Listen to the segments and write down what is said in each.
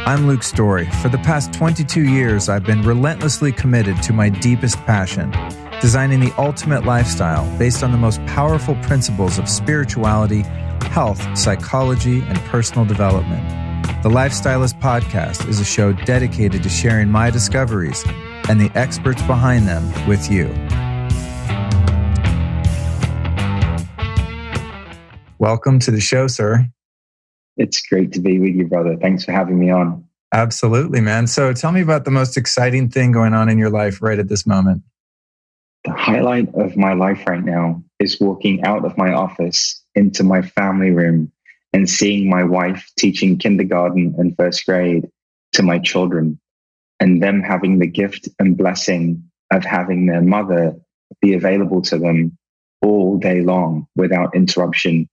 I'm Luke Story. For the past 22 years, I've been relentlessly committed to my deepest passion, designing the ultimate lifestyle based on the most powerful principles of spirituality, health, psychology, and personal development. The Lifestylist Podcast is a show dedicated to sharing my discoveries and the experts behind them with you. Welcome to the show, sir. It's great to be with you, brother. Thanks for having me on. Absolutely, man. So tell me about the most exciting thing going on in your life right at this moment. The highlight of my life right now is walking out of my office into my family room and seeing my wife teaching kindergarten and first grade to my children, and them having the gift and blessing of having their mother be available to them all day long without interruption.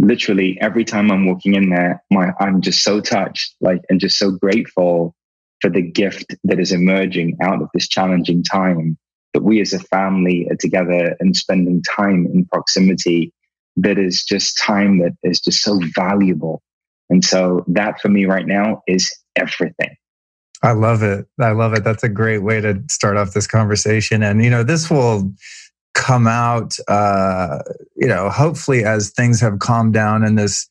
Literally every time I'm walking in there, I'm just so touched, and just so grateful for the gift that is emerging out of this challenging time, that we as a family are together and spending time in proximity. That is just time that is just so valuable. And so that for me right now is everything. I love it. I love it. That's a great way to start off this conversation. And, this will come out, hopefully as things have calmed down and this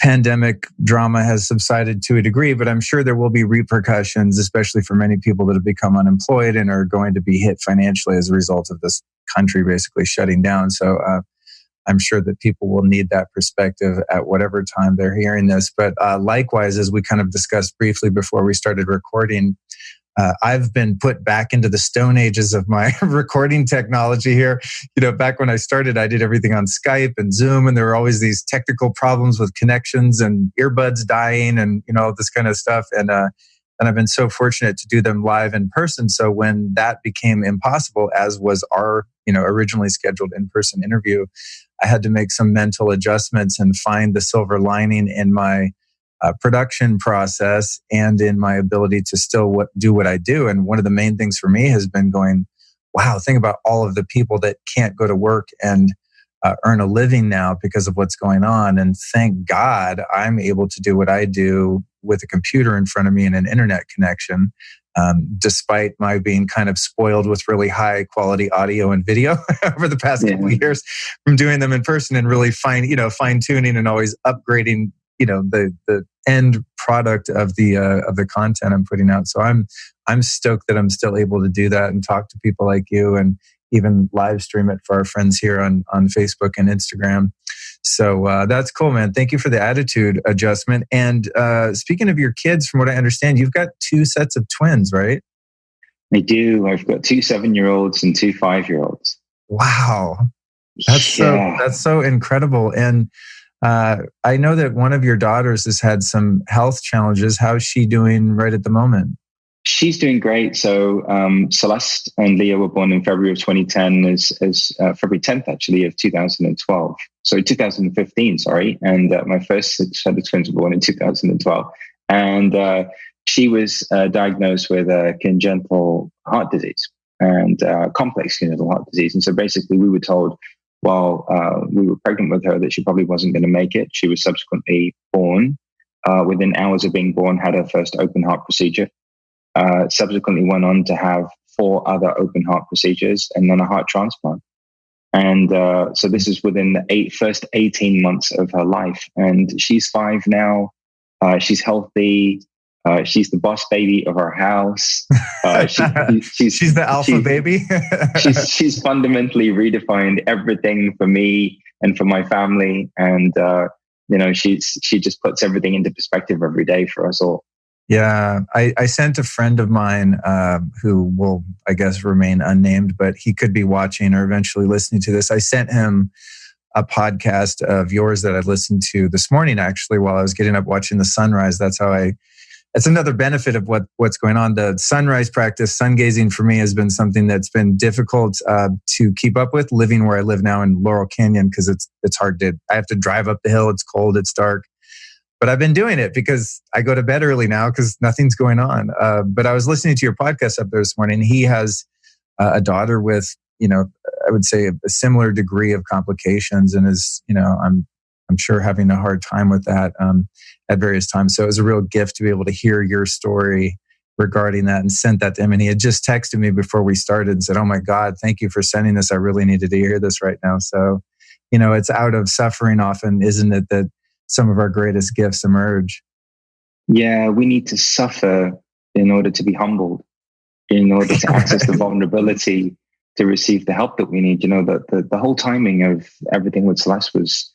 pandemic drama has subsided to a degree, but I'm sure there will be repercussions, especially for many people that have become unemployed and are going to be hit financially as a result of this country basically shutting down. So I'm sure that people will need that perspective at whatever time they're hearing this. But likewise, as we kind of discussed briefly before we started recording, I've been put back into the stone ages of my recording technology here. Back when I started, I did everything on Skype and Zoom, and there were always these technical problems with connections and earbuds dying and, all this kind of stuff. And I've been so fortunate to do them live in person. So when that became impossible, as was our, originally scheduled in-person interview, I had to make some mental adjustments and find the silver lining in my production process and in my ability to still do what I do. And one of the main things for me has been going, wow, think about all of the people that can't go to work and earn a living now because of what's going on. And thank God I'm able to do what I do with a computer in front of me and an internet connection, despite my being kind of spoiled with really high quality audio and video over the past couple of years from doing them in person and really fine tuning and always upgrading the end product of the content I'm putting out. So I'm stoked that I'm still able to do that and talk to people like you and even live stream it for our friends here on Facebook and Instagram. So that's cool, man. Thank you for the attitude adjustment. And speaking of your kids, from what I understand, you've got 2 sets of twins, right? I do. I've got 2 7-year-olds and 2 5-year-olds. Wow. That's so incredible. And I know that one of your daughters has had some health challenges. How's she doing right at the moment? She's doing great. So Celeste and Leah were born in February of 2010, as February 10th, actually, of 2012. So 2015, sorry. And my first set of twins were born in 2012. And she was diagnosed with congenital heart disease and complex congenital heart disease. And so basically we were told while we were pregnant with her that she probably wasn't going to make it. She was subsequently born. Within hours of being born, had her first open heart procedure. Subsequently went on to have 4 other open heart procedures and then a heart transplant. And so this is within the first 18 months of her life. And she's 5 now. She's healthy. She's the boss baby of our house. She's the alpha baby. she's fundamentally redefined everything for me and for my family. And, she just puts everything into perspective every day for us all. Yeah, I sent a friend of mine who will, I guess, remain unnamed, but he could be watching or eventually listening to this. I sent him a podcast of yours that I listened to this morning, actually, while I was getting up watching the sunrise. That's another benefit of what's going on. The sunrise practice, sun gazing for me has been something that's been difficult to keep up with living where I live now in Laurel Canyon, because it's hard I have to drive up the hill. It's cold, it's dark. But I've been doing it because I go to bed early now because nothing's going on. But I was listening to your podcast up there this morning. He has a daughter with, I would say a similar degree of complications, and is, I'm I'm sure having a hard time with that at various times. So it was a real gift to be able to hear your story regarding that, and sent that to him. And he had just texted me before we started and said, "Oh my God, thank you for sending this. I really needed to hear this right now." So, it's out of suffering often, isn't it, that some of our greatest gifts emerge? Yeah, we need to suffer in order to be humbled, in order to access the vulnerability to receive the help that we need. The whole timing of everything with Celeste was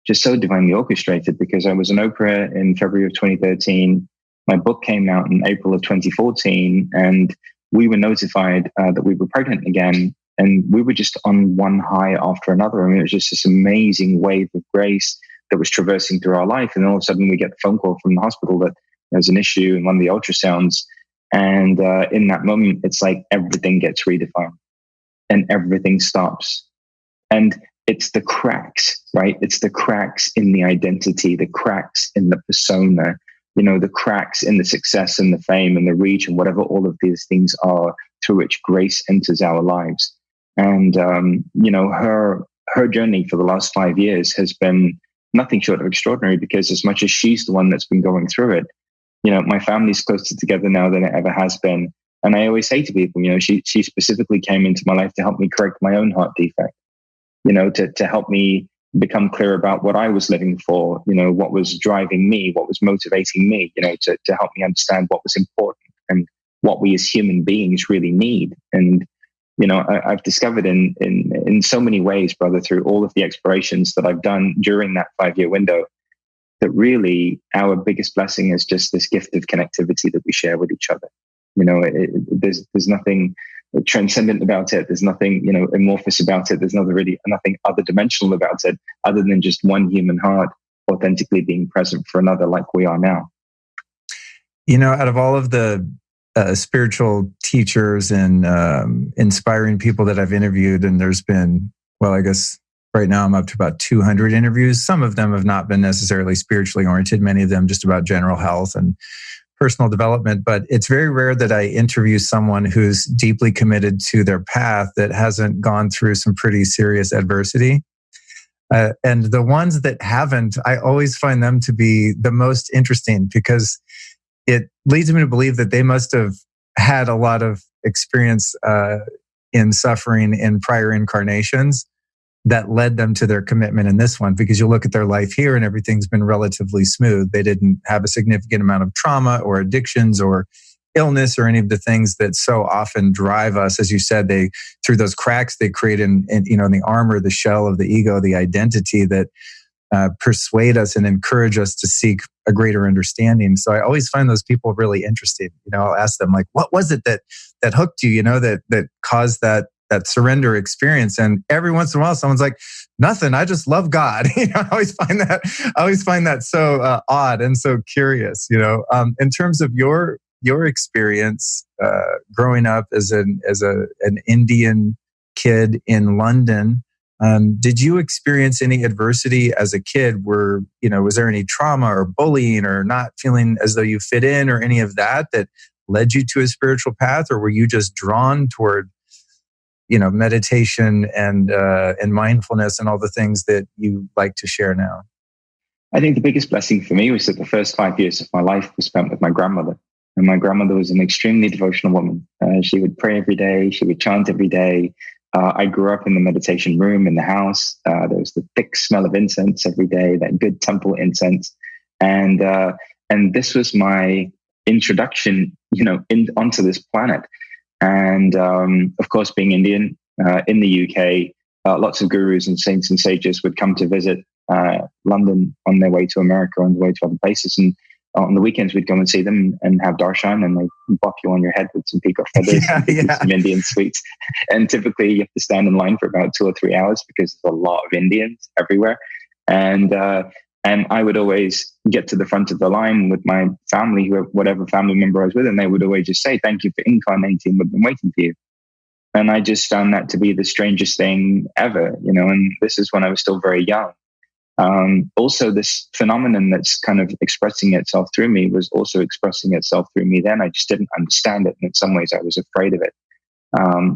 just so divinely orchestrated, because I was an Oprah in February of 2013. My book came out in April of 2014, and we were notified that we were pregnant again. And we were just on one high after another. I mean, it was just this amazing wave of grace that was traversing through our life. And all of a sudden we get the phone call from the hospital that there's an issue in one of the ultrasounds. And in that moment, it's like everything gets redefined and everything stops. And it's the cracks, right? It's the cracks in the identity, the cracks in the persona, the cracks in the success and the fame and the reach and whatever all of these things are, through which grace enters our lives. And, her journey for the last 5 years has been nothing short of extraordinary, because as much as she's the one that's been going through it, my family's closer together now than it ever has been. And I always say to people, she specifically came into my life to help me correct my own heart defect, to help me become clear about what I was living for, what was driving me, what was motivating me, to help me understand what was important and what we as human beings really need. And, I've discovered in so many ways, brother, through all of the explorations that I've done during that 5-year window, that really our biggest blessing is just this gift of connectivity that we share with each other. There's nothing transcendent about it. There's nothing, amorphous about it. There's nothing other dimensional about it, other than just one human heart authentically being present for another, like we are now. Out of all of the spiritual teachers and inspiring people that I've interviewed, and there's been, I guess right now I'm up to about 200 interviews. Some of them have not been necessarily spiritually oriented, many of them just about general health and personal development. But it's very rare that I interview someone who's deeply committed to their path that hasn't gone through some pretty serious adversity. And the ones that haven't, I always find them to be the most interesting, because it leads me to believe that they must have had a lot of experience in suffering in prior incarnations that led them to their commitment in this one. Because you look at their life here and everything's been relatively smooth. They didn't have a significant amount of trauma or addictions or illness or any of the things that so often drive us. As you said, through those cracks they create in the armor, the shell of the ego, the identity that persuade us and encourage us to seek a greater understanding. So I always find those people really interesting. I'll ask them, like, what was it that hooked you, that caused that surrender experience? And every once in a while, someone's like, nothing. I just love God. I always find that so odd and so curious. In terms of your experience growing up as an Indian kid in London, did you experience any adversity as a kid? Was there any trauma or bullying or not feeling as though you fit in or any of that led you to a spiritual path? Or were you just drawn toward, meditation and mindfulness and all the things that you like to share now? I think the biggest blessing for me was that the first 5 years of my life was spent with my grandmother. And my grandmother was an extremely devotional woman. She would pray every day. She would chant every day. I grew up in the meditation room in the house. There was the thick smell of incense every day, that good temple incense. And this was my introduction, onto this planet. And of course, being Indian in the UK, lots of gurus and saints and sages would come to visit London on their way to America, on their way to other places. And on the weekends, we'd go and see them and have darshan, and they bop you on your head with some peacock feathers and some Indian sweets. And typically, you have to stand in line for about 2 or 3 hours because there's a lot of Indians everywhere. And I would always get to the front of the line with my family, whatever family member I was with, and they would always just say, "Thank you for incarnating. We've been waiting for you." And I just found that to be the strangest thing ever, and this is when I was still very young. Also, this phenomenon that's kind of expressing itself through me was also expressing itself through me then. I just didn't understand it. And in some ways, I was afraid of it.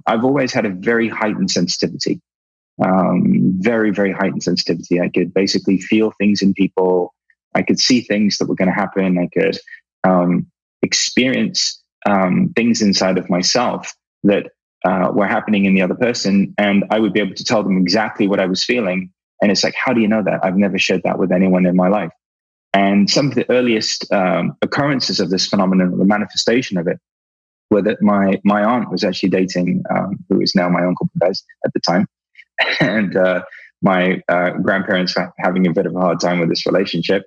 I've always had a very heightened sensitivity. very, very heightened sensitivity. I could basically feel things in people. I could see things that were going to happen. I could experience things inside of myself that were happening in the other person. And I would be able to tell them exactly what I was feeling. And it's like, how do you know that? I've never shared that with anyone in my life. And some of the earliest occurrences of this phenomenon, or the manifestation of it, were that my aunt was actually dating, who is now my uncle Perez at the time. And my grandparents were having a bit of a hard time with this relationship.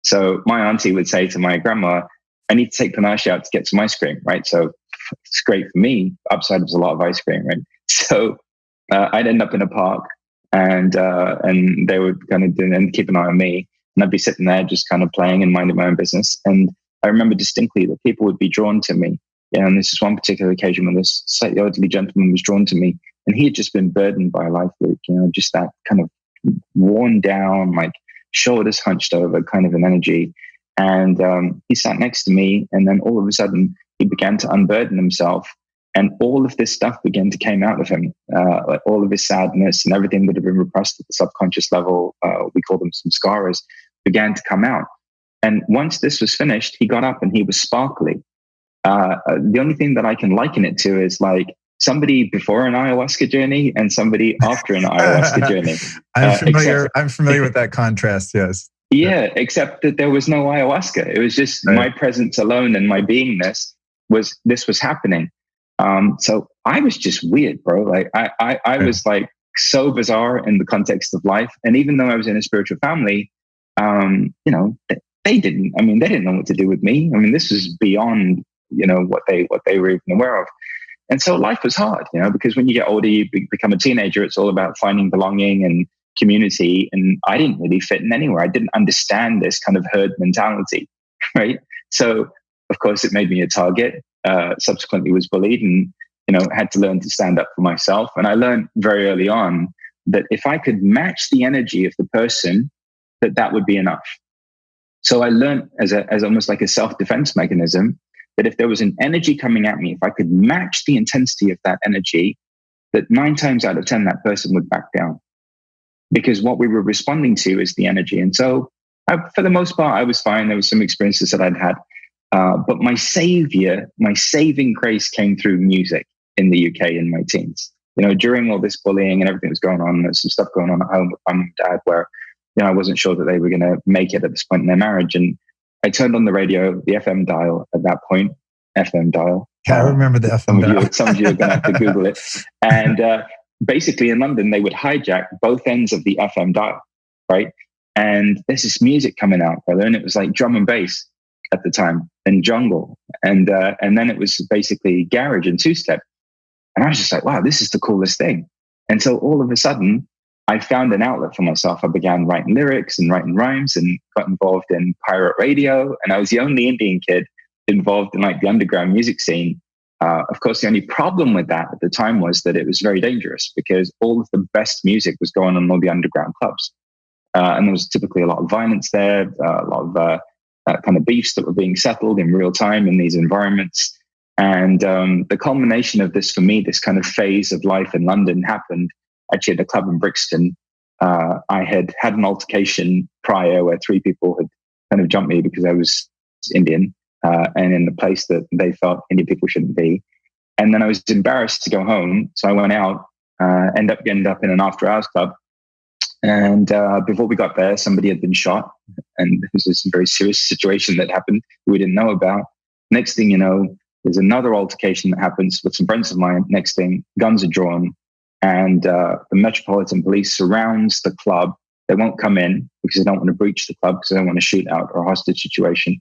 So my auntie would say to my grandma, I need to take Panache out to get some ice cream, right? So it's great for me. Upside was a lot of ice cream, right? So I'd end up in a park, and they would kind of do and keep an eye on me. And I'd be sitting there just kind of playing and minding my own business. And I remember distinctly that people would be drawn to me. And this is one particular occasion when this slightly elderly gentleman was drawn to me. And he had just been burdened by a life, Luke, just that kind of worn down, like shoulders hunched over kind of an energy. And he sat next to me. And then all of a sudden, he began to unburden himself. And all of this stuff began to come out of him, like all of his sadness and everything that had been repressed at the subconscious level, we call them some scarers, began to come out. And once this was finished, he got up and he was sparkly. The only thing that I can liken it to is like somebody before an ayahuasca journey and somebody after an ayahuasca journey. I'm familiar with that contrast, yes. Yeah, except that there was no ayahuasca. It was just my presence alone and my beingness was happening. So I was just weird, bro. Like I was like so bizarre in the context of life. And even though I was in a spiritual family, they didn't know what to do with me. I mean, this was beyond, what they were even aware of. And so life was hard, because when you get older, you become a teenager. It's all about finding belonging and community. And I didn't really fit in anywhere. I didn't understand this kind of herd mentality, right? So of course it made me a target. Subsequently was bullied and, had to learn to stand up for myself. And I learned very early on that if I could match the energy of the person, that would be enough. So I learned as almost like a self-defense mechanism that if there was an energy coming at me, if I could match the intensity of that energy, that 9 times out of 10, that person would back down. Because what we were responding to is the energy. And so for the most part, I was fine. There was some experiences that I'd had. But my saving grace came through music in the UK in my teens. During all this bullying and everything that was going on, there's some stuff going on at home with my mum and dad where, I wasn't sure that they were going to make it at this point in their marriage. And I turned on the radio, the FM dial at that point, FM dial. Yeah, I remember the FM dial. Some of you are going to have to Google it. And basically in London, they would hijack both ends of the FM dial, right? And there's this music coming out, brother, and it was like drum and bass at the time and jungle. And then it was basically garage and two-step. And I was just like, wow, this is the coolest thing. And so all of a sudden, I found an outlet for myself. I began writing lyrics and writing rhymes and got involved in pirate radio. And I was the only Indian kid involved in like the underground music scene. Of course, the only problem with that at the time was that it was very dangerous because all of the best music was going on in all the underground clubs. And there was typically a lot of violence there, a lot of kind of beefs that were being settled in real time in these environments. And the culmination of this for me, this kind of phase of life in London happened actually at a club in Brixton. I had an altercation prior where 3 people had kind of jumped me because I was Indian and in the place that they felt Indian people shouldn't be. And then I was embarrassed to go home. So I went out, ended up in an after hours club. And before we got there, somebody had been shot. And this was a very serious situation that happened we didn't know about. Next thing you know, there's another altercation that happens with some friends of mine. Next thing, guns are drawn. And the Metropolitan Police surrounds the club. They won't come in because they don't want to breach the club because they don't want a shootout or a hostage situation.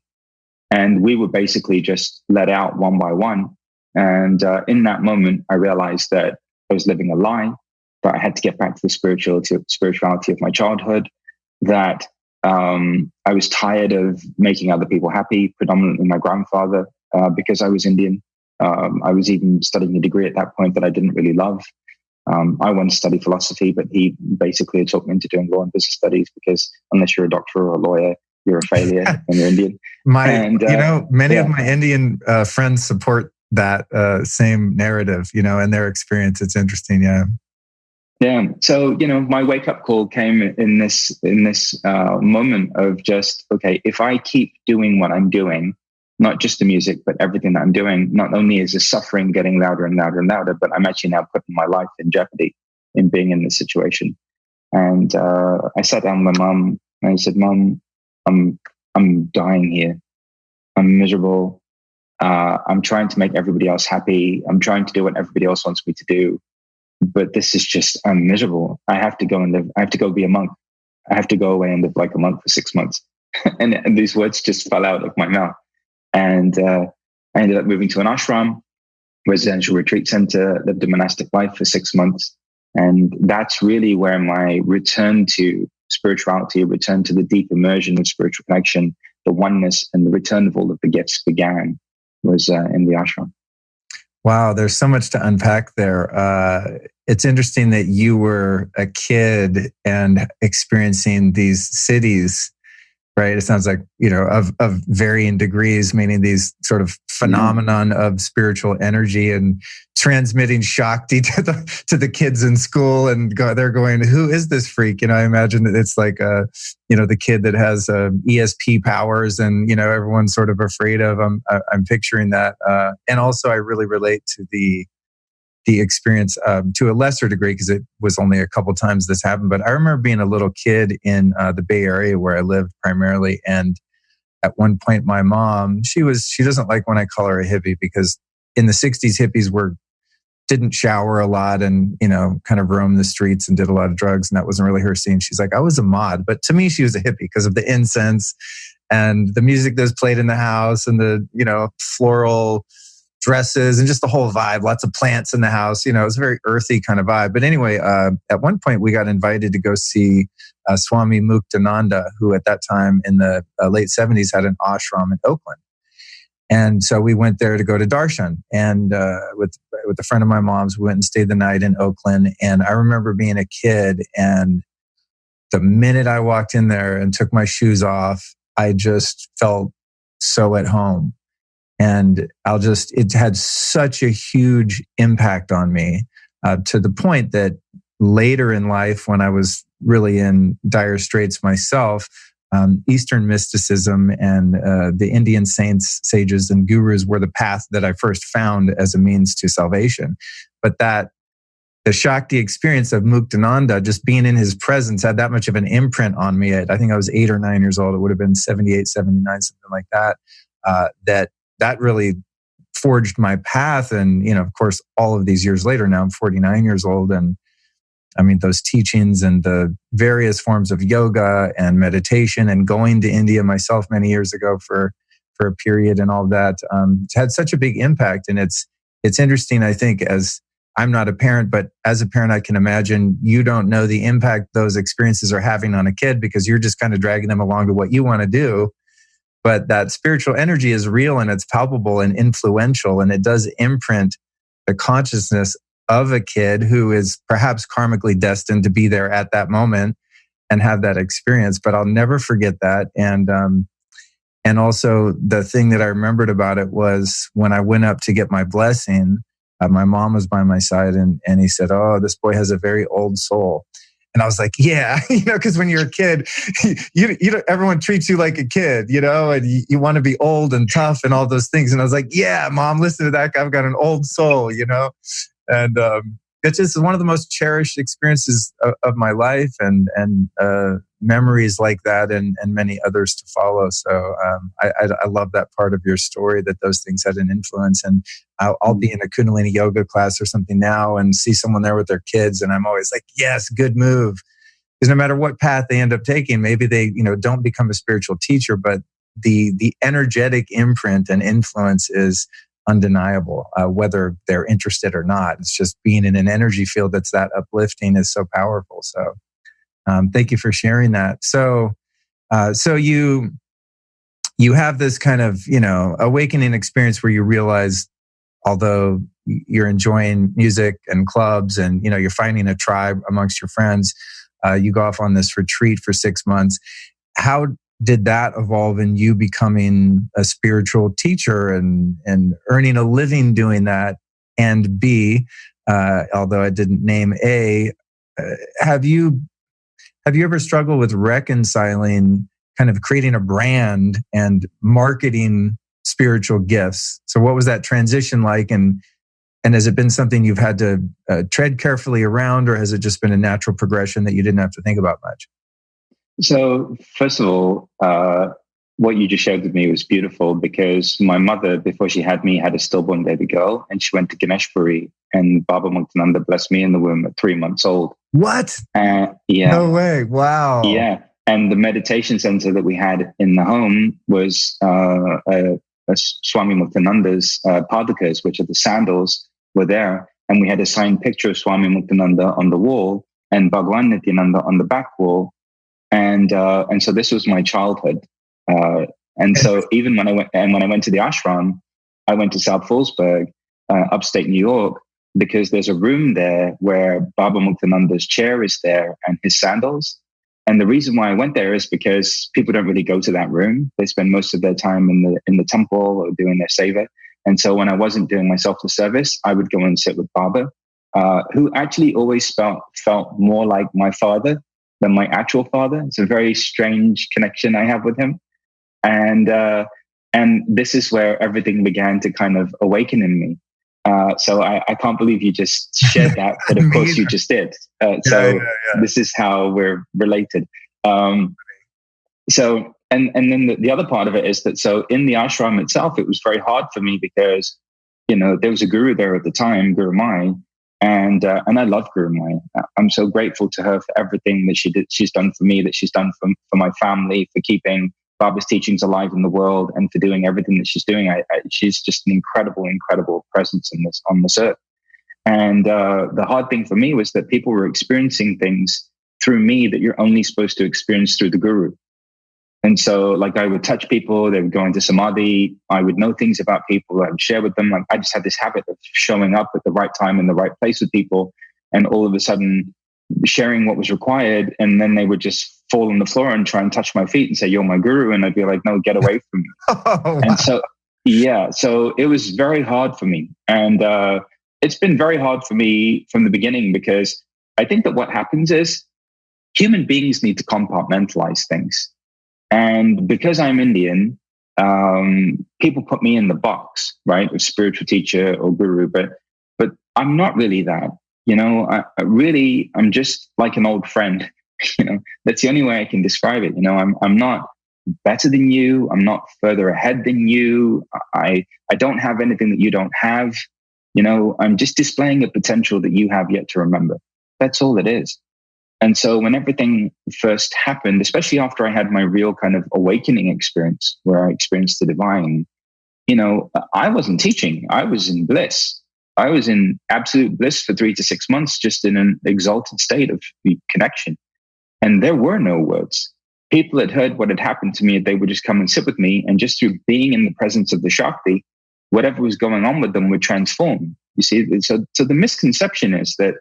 And we were basically just let out one by one. And in that moment, I realized that I was living a lie, that I had to get back to the spirituality of my childhood, that I was tired of making other people happy, predominantly my grandfather, because I was Indian. I was even studying a degree at that point that I didn't really love. I wanted to study philosophy, but he basically talked me into doing law and business studies because unless you're a doctor or a lawyer, you're a failure when you're Indian. Many of my Indian friends support that same narrative, in their experience. It's interesting. Yeah. Yeah. So, my wake up call came in this moment of just, okay, if I keep doing what I'm doing, not just the music, but everything that I'm doing, not only is the suffering getting louder and louder and louder, but I'm actually now putting my life in jeopardy in being in this situation. And I sat down with my mom and I said, Mom, I'm dying here. I'm miserable. I'm trying to make everybody else happy. I'm trying to do what everybody else wants me to do. But this is just, I'm miserable. I have to go and live. I have to go be a monk. I have to go away and live like a monk for 6 months. and these words just fell out of my mouth. And I ended up moving to an ashram, residential retreat center, lived a monastic life for 6 months. And that's really where my return to spirituality, return to the deep immersion of spiritual connection, the oneness, and the return of all of the gifts began, was in the ashram. Wow, there's so much to unpack there. It's interesting that you were a kid and experiencing these cities, right? It sounds like, of varying degrees, meaning these sort of phenomenon of spiritual energy and transmitting Shakti to the kids in school, and they're going, who is this freak? I imagine that it's like, the kid that has ESP powers and, everyone's sort of afraid of. I'm picturing that. And also I really relate to the experience to a lesser degree, because it was only a couple times this happened. But I remember being a little kid in the Bay Area where I lived primarily. And at one point, my mom, she doesn't like when I call her a hippie, because in the 60s, hippies didn't shower a lot and, kind of roamed the streets and did a lot of drugs. And that wasn't really her scene. She's like, I was a mod. But to me, she was a hippie because of the incense and the music that was played in the house and the, floral dresses and just the whole vibe, lots of plants in the house. It was a very earthy kind of vibe. But anyway, at one point we got invited to go see Swami Muktananda, who at that time in the late 70s had an ashram in Oakland. And so we went there to go to darshan. And with a friend of my mom's, we went and stayed the night in Oakland. And I remember being a kid, and the minute I walked in there and took my shoes off, I just felt so at home. And it had such a huge impact on me to the point that later in life, when I was really in dire straits myself, Eastern mysticism and the Indian saints, sages, and gurus were the path that I first found as a means to salvation. But the Shakti experience of Muktananda, just being in his presence, had that much of an imprint on me. I think I was 8 or 9 years old. It would have been 78, 79, something like that. That really forged my path. And, of course, all of these years later, now I'm 49 years old. And I mean, those teachings and the various forms of yoga and meditation and going to India myself many years ago for a period and all that, had such a big impact. And it's interesting, I think, as I'm not a parent, but as a parent, I can imagine you don't know the impact those experiences are having on a kid because you're just kind of dragging them along to what you want to do. But that spiritual energy is real and it's palpable and influential, and it does imprint the consciousness of a kid who is perhaps karmically destined to be there at that moment and have that experience. But I'll never forget that. And also the thing that I remembered about it was when I went up to get my blessing, my mom was by my side, and he said, "Oh, this boy has a very old soul." And I was like, yeah, because when you're a kid, everyone treats you like a kid, and you want to be old and tough and all those things. And I was like, yeah, Mom, listen to that guy. I've got an old soul, And it's just one of the most cherished experiences of my life, and memories like that, and many others to follow. So I love that part of your story, that those things had an influence. And I'll be in a Kundalini yoga class or something now and see someone there with their kids, and I'm always like, yes, good move. Because no matter what path they end up taking, maybe they don't become a spiritual teacher, but the energetic imprint and influence is undeniable, whether they're interested or not. It's just being in an energy field that's that uplifting is so powerful. So thank you for sharing that. So you have this kind of, awakening experience where you realize, although you're enjoying music and clubs and, you're finding a tribe amongst your friends, you go off on this retreat for 6 months. How did that evolve in you becoming a spiritual teacher and earning a living doing that? And B, although I didn't name A, have you ever struggled with reconciling kind of creating a brand and marketing spiritual gifts? So what was that transition like? And has it been something you've had to tread carefully around, or has it just been a natural progression that you didn't have to think about much? So first of all, what you just shared with me was beautiful, because my mother, before she had me, had a stillborn baby girl, and she went to Ganeshpuri, and Baba Muktananda blessed me in the womb at 3 months old. What? Yeah. No way. Wow. Yeah. And the meditation center that we had in the home was Swami Muktananda's padakas, which are the sandals, were there. And we had a signed picture of Swami Muktananda on the wall and Bhagwan Nityananda on the back wall. And so this was my childhood. And so even when I went to the ashram, I went to South Fallsburg, upstate New York, because there's a room there where Baba Muktananda's chair is there and his sandals. And the reason why I went there is because people don't really go to that room. They spend most of their time in the temple or doing their seva. And so when I wasn't doing my selfless service, I would go and sit with Baba, who actually always felt more like my father than my actual father. It's a very strange connection I have with him. And this is where everything began to kind of awaken in me. So I can't believe you just shared that, but of course you just did. So this is how we're related. So then the other part of it is that, so in the ashram itself, it was very hard for me because, there was a guru there at the time, Guru Mai, and I love Guru Mai. I'm so grateful to her for everything that she's done for me, that she's done for my family, for keeping Baba's teachings alive in the world, and for doing everything that she's doing. She's just an incredible presence on this earth. And the hard thing for me was that people were experiencing things through me that you're only supposed to experience through the guru. And so, like, I would touch people, they would go into samadhi, I would know things about people, I would share with them. Like, I just had this habit of showing up at the right time in the right place with people, and all of a sudden sharing what was required, and then they would just fall on the floor and try and touch my feet and say, "You're my guru," and I'd be like, "No, get away from me." Oh, wow. And so it was very hard for me, and it's been very hard for me from the beginning, because I think that what happens is human beings need to compartmentalize things. And because I'm Indian, people put me in the box, right, of spiritual teacher or guru, but I'm not really that. I'm just like an old friend. That's the only way I can describe it. I'm not better than you. I'm not further ahead than you. I don't have anything that you don't have. I'm just displaying a potential that you have yet to remember. That's all it is. And so when everything first happened, especially after I had my real kind of awakening experience where I experienced the divine, I wasn't teaching. I was in bliss. I was in absolute bliss for 3 to 6 months, just in an exalted state of connection. And there were no words. People had heard what had happened to me. They would just come and sit with me. And just through being in the presence of the Shakti, whatever was going on with them would transform. You see, so the misconception is that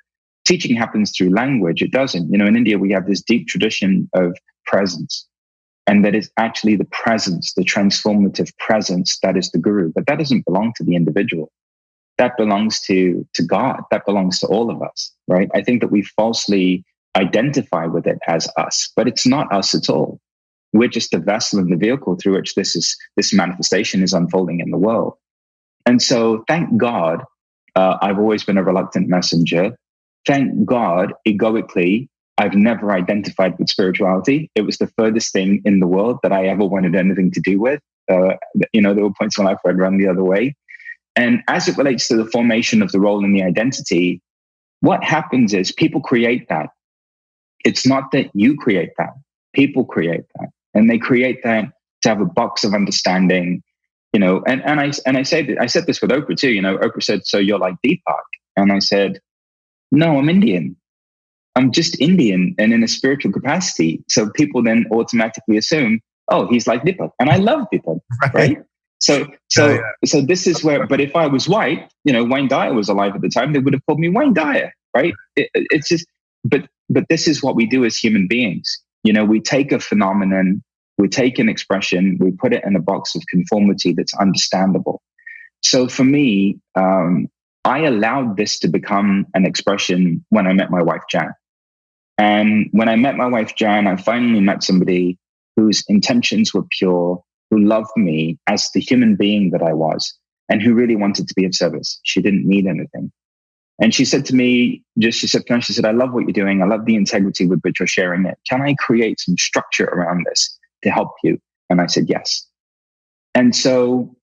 teaching happens through language. It doesn't. In India, we have this deep tradition of presence. And that is actually the presence, the transformative presence, that is the guru. But that doesn't belong to the individual. That belongs to God. That belongs to all of us, right? I think that we falsely identify with it as us, but it's not us at all. We're just the vessel and the vehicle through which this manifestation is unfolding in the world. And so, thank God, I've always been a reluctant messenger. Thank God, egoically, I've never identified with spirituality. It was the furthest thing in the world that I ever wanted anything to do with. There were points in my life where I'd run the other way. And as it relates to the formation of the role and the identity, what happens is people create that. It's not that you create that. People create that. And they create that to have a box of understanding, and I said this with Oprah too. Oprah said, "So you're like Deepak?" And I said, "No, I'm Indian. I'm just Indian and in a spiritual capacity." So people then automatically assume, "Oh, he's like Deepak." And I love Deepak, right? So this is where, but if I was white, Wayne Dyer was alive at the time, they would have called me Wayne Dyer, right? It's just, but this is what we do as human beings. We take a phenomenon, we take an expression, we put it in a box of conformity that's understandable. So for me, I allowed this to become an expression when I met my wife, Jan. And when I met my wife, Jan, I finally met somebody whose intentions were pure, who loved me as the human being that I was, and who really wanted to be of service. She didn't need anything. And she said to me, she said, I love what you're doing. I love the integrity with which you're sharing it. Can I create some structure around this to help you? And I said, yes. And so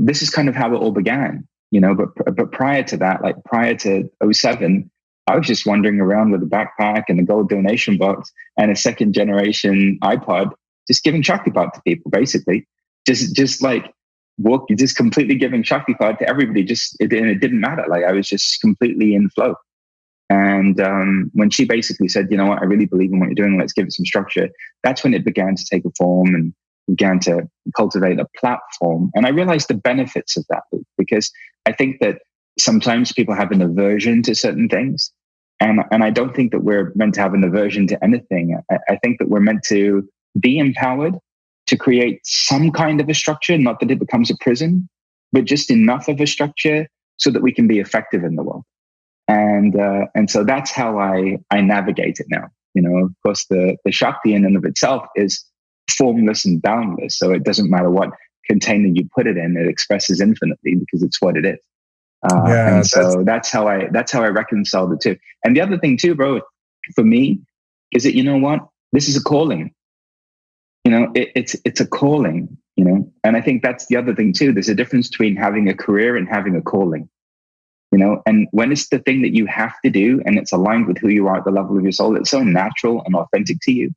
this is kind of how it all began, but prior to that, like prior to '07, I was just wandering around with a backpack and a gold donation box and a second generation iPod, just giving Shaktipat to people, basically. Just like just completely giving Shaktipat to everybody. And it didn't matter. Like, I was just completely in flow. And when she basically said, you know what, I really believe in what you're doing, let's give it some structure, that's when it began to take a form and began to cultivate a platform. And I realized the benefits of that, because I think that sometimes people have an aversion to certain things. And I don't think that we're meant to have an aversion to anything. I think that we're meant to be empowered to create some kind of a structure, not that it becomes a prison, but just enough of a structure so that we can be effective in the world. And so that's how I navigate it now. Of course, the Shakti in and of itself is formless and boundless. So it doesn't matter what container you put it in, it expresses infinitely because it's what it is. And so that's how I reconcile the two. And the other thing too, bro, for me, is that, you know what, this is a calling. It's a calling. And I think that's the other thing too. There's a difference between having a career and having a calling. And when it's the thing that you have to do and it's aligned with who you are at the level of your soul, it's so natural and authentic to you,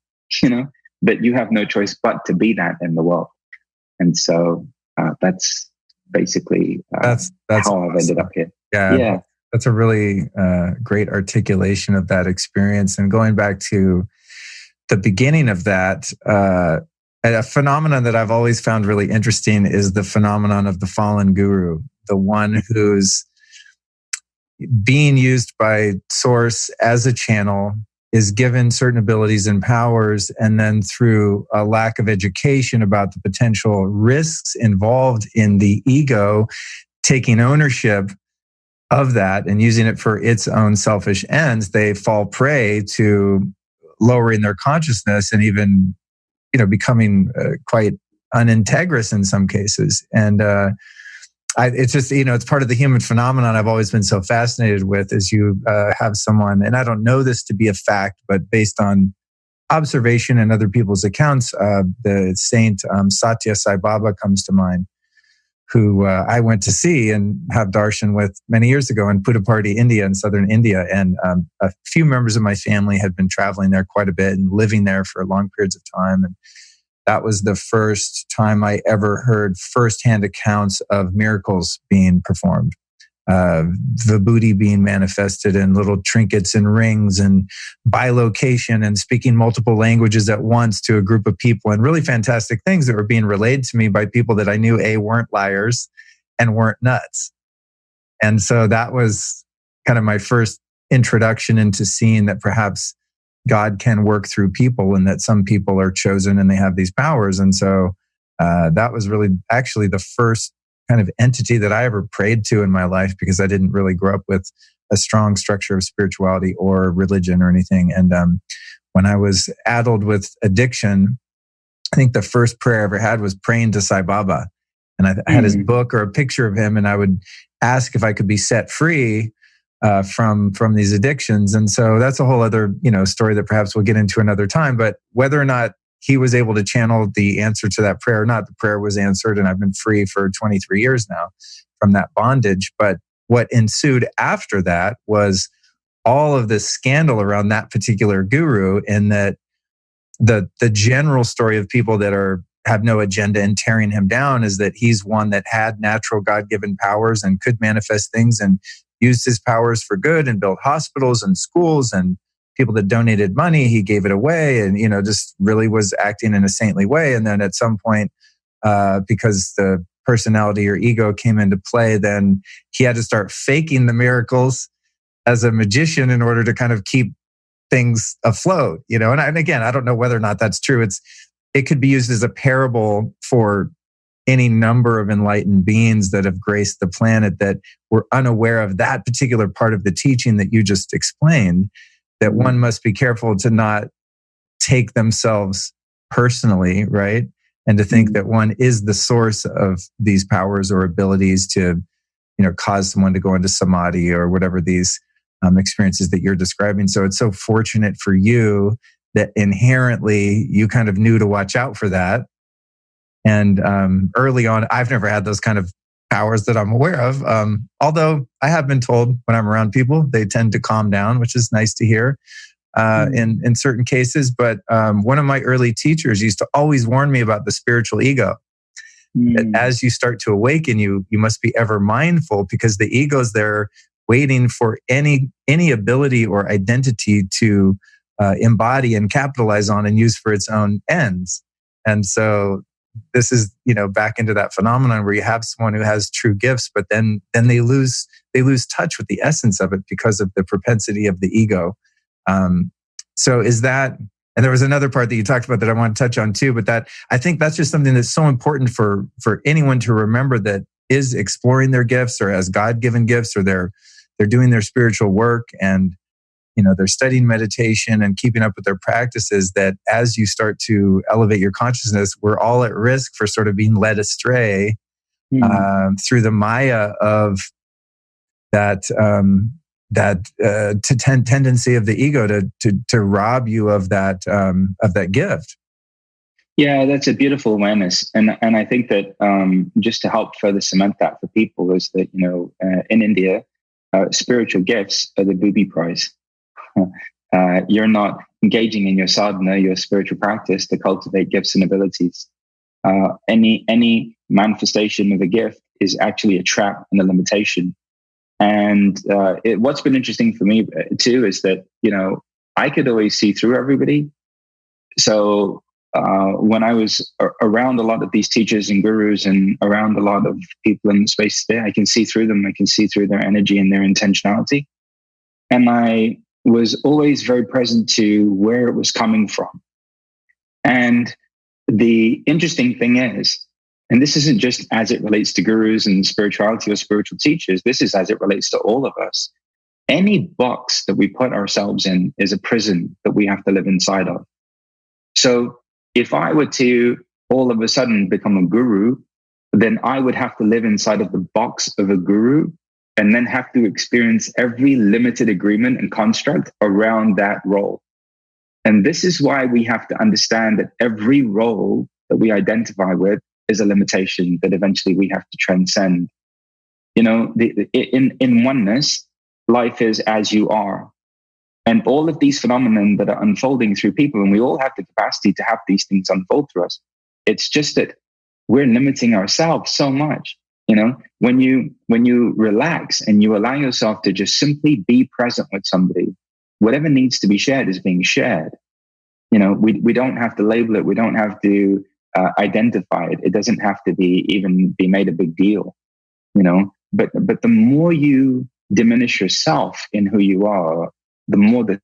that you have no choice but to be that in the world. And so that's basically that's how I've ended up here. Yeah. That's a really great articulation of that experience. And going back to the beginning of that, a phenomenon that I've always found really interesting is the phenomenon of the fallen guru, the one who's being used by Source as a channel, is given certain abilities and powers, and then through a lack of education about the potential risks involved in the ego taking ownership of that and using it for its own selfish ends, they fall prey to lowering their consciousness and even, becoming quite unintegrous in some cases. And it's just, it's part of the human phenomenon I've always been so fascinated with, is you have someone, and I don't know this to be a fact, but based on observation and other people's accounts, the saint Satya Sai Baba comes to mind, who I went to see and have darshan with many years ago in Puttaparthi, India, in southern India. And a few members of my family had been traveling there quite a bit and living there for long periods of time. And that was the first time I ever heard firsthand accounts of miracles being performed, vibhuti being manifested, and little trinkets and rings, and bilocation, and speaking multiple languages at once to a group of people, and really fantastic things that were being relayed to me by people that I knew weren't liars and weren't nuts. And so that was kind of my first introduction into seeing that perhaps God can work through people, and that some people are chosen and they have these powers. And so that was really actually the first kind of entity that I ever prayed to in my life, because I didn't really grow up with a strong structure of spirituality or religion or anything. And when I was addled with addiction, I think the first prayer I ever had was praying to Sai Baba. And I had his book or a picture of him, and I would ask if I could be set free from these addictions. And so that's a whole other, story that perhaps we'll get into another time. But whether or not he was able to channel the answer to that prayer or not, the prayer was answered, and I've been free for 23 years now from that bondage. But what ensued after that was all of this scandal around that particular guru, and that the general story of people that have no agenda in tearing him down is that he's one that had natural God-given powers and could manifest things and used his powers for good and built hospitals and schools, and people that donated money, he gave it away, and, just really was acting in a saintly way. And then at some point, because the personality or ego came into play, then he had to start faking the miracles as a magician in order to kind of keep things afloat, and again, I don't know whether or not that's true. It could be used as a parable for any number of enlightened beings that have graced the planet that were unaware of that particular part of the teaching that you just explained. that one must be careful to not take themselves personally, right? And to think that one is the source of these powers or abilities to, cause someone to go into samadhi or whatever these experiences that you're describing. So it's so fortunate for you that inherently you kind of knew to watch out for that. And early on, I've never had those kind of powers that I'm aware of. Although I have been told when I'm around people, they tend to calm down, which is nice to hear in certain cases. But one of my early teachers used to always warn me about the spiritual ego. That as you start to awaken, you must be ever mindful, because the ego's there waiting for any ability or identity to embody and capitalize on and use for its own ends. And so this is, back into that phenomenon where you have someone who has true gifts, but then they lose touch with the essence of it because of the propensity of the ego. So is that, and there was another part that you talked about that I want to touch on too, but that I think that's just something that's so important for anyone to remember that is exploring their gifts or has God-given gifts, or they're doing their spiritual work and they're studying meditation and keeping up with their practices, that as you start to elevate your consciousness, we're all at risk for sort of being led astray through the maya of that tendency of the ego to rob you of that gift. Yeah, that's a beautiful awareness, and I think that just to help further cement that for people is that in India, spiritual gifts are the booby prize. You're not engaging in your sadhana, your spiritual practice, to cultivate gifts and abilities. Any manifestation of a gift is actually a trap and a limitation. And what's been interesting for me too is that I could always see through everybody. So when I was around a lot of these teachers and gurus and around a lot of people in the space there, I can see through them. I can see through their energy and their intentionality. And I was always very present to where it was coming from. And the interesting thing is, and this isn't just as it relates to gurus and spirituality or spiritual teachers, this is as it relates to all of us. Any box that we put ourselves in is a prison that we have to live inside of. So if I were to all of a sudden become a guru, then I would have to live inside of the box of a guru and then have to experience every limited agreement and construct around that role. And this is why we have to understand that every role that we identify with is a limitation that eventually we have to transcend. In oneness, life is as you are. And all of these phenomena that are unfolding through people, and we all have the capacity to have these things unfold through us. It's just that we're limiting ourselves so much. When you relax and you allow yourself to just simply be present with somebody, whatever needs to be shared is being shared. We don't have to label it. We don't have to identify it. It doesn't have to be made a big deal. But the more you diminish yourself in who you are, the more the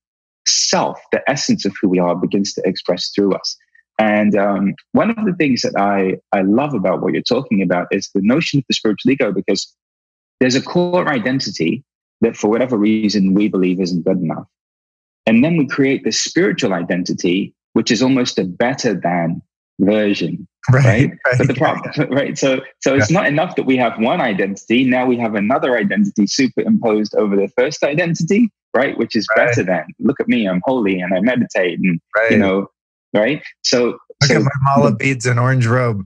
self, the essence of who we are, begins to express through us. And one of the things that I love about what you're talking about is the notion of the spiritual ego, because there's a core identity that for whatever reason we believe isn't good enough. And then we create this spiritual identity, which is almost a better than version, right? But the problem, right? So it's not enough that we have one identity. Now we have another identity superimposed over the first identity, right? Which is better than. Look at me, I'm holy and I meditate, and right? So look at my mala beads and orange robe.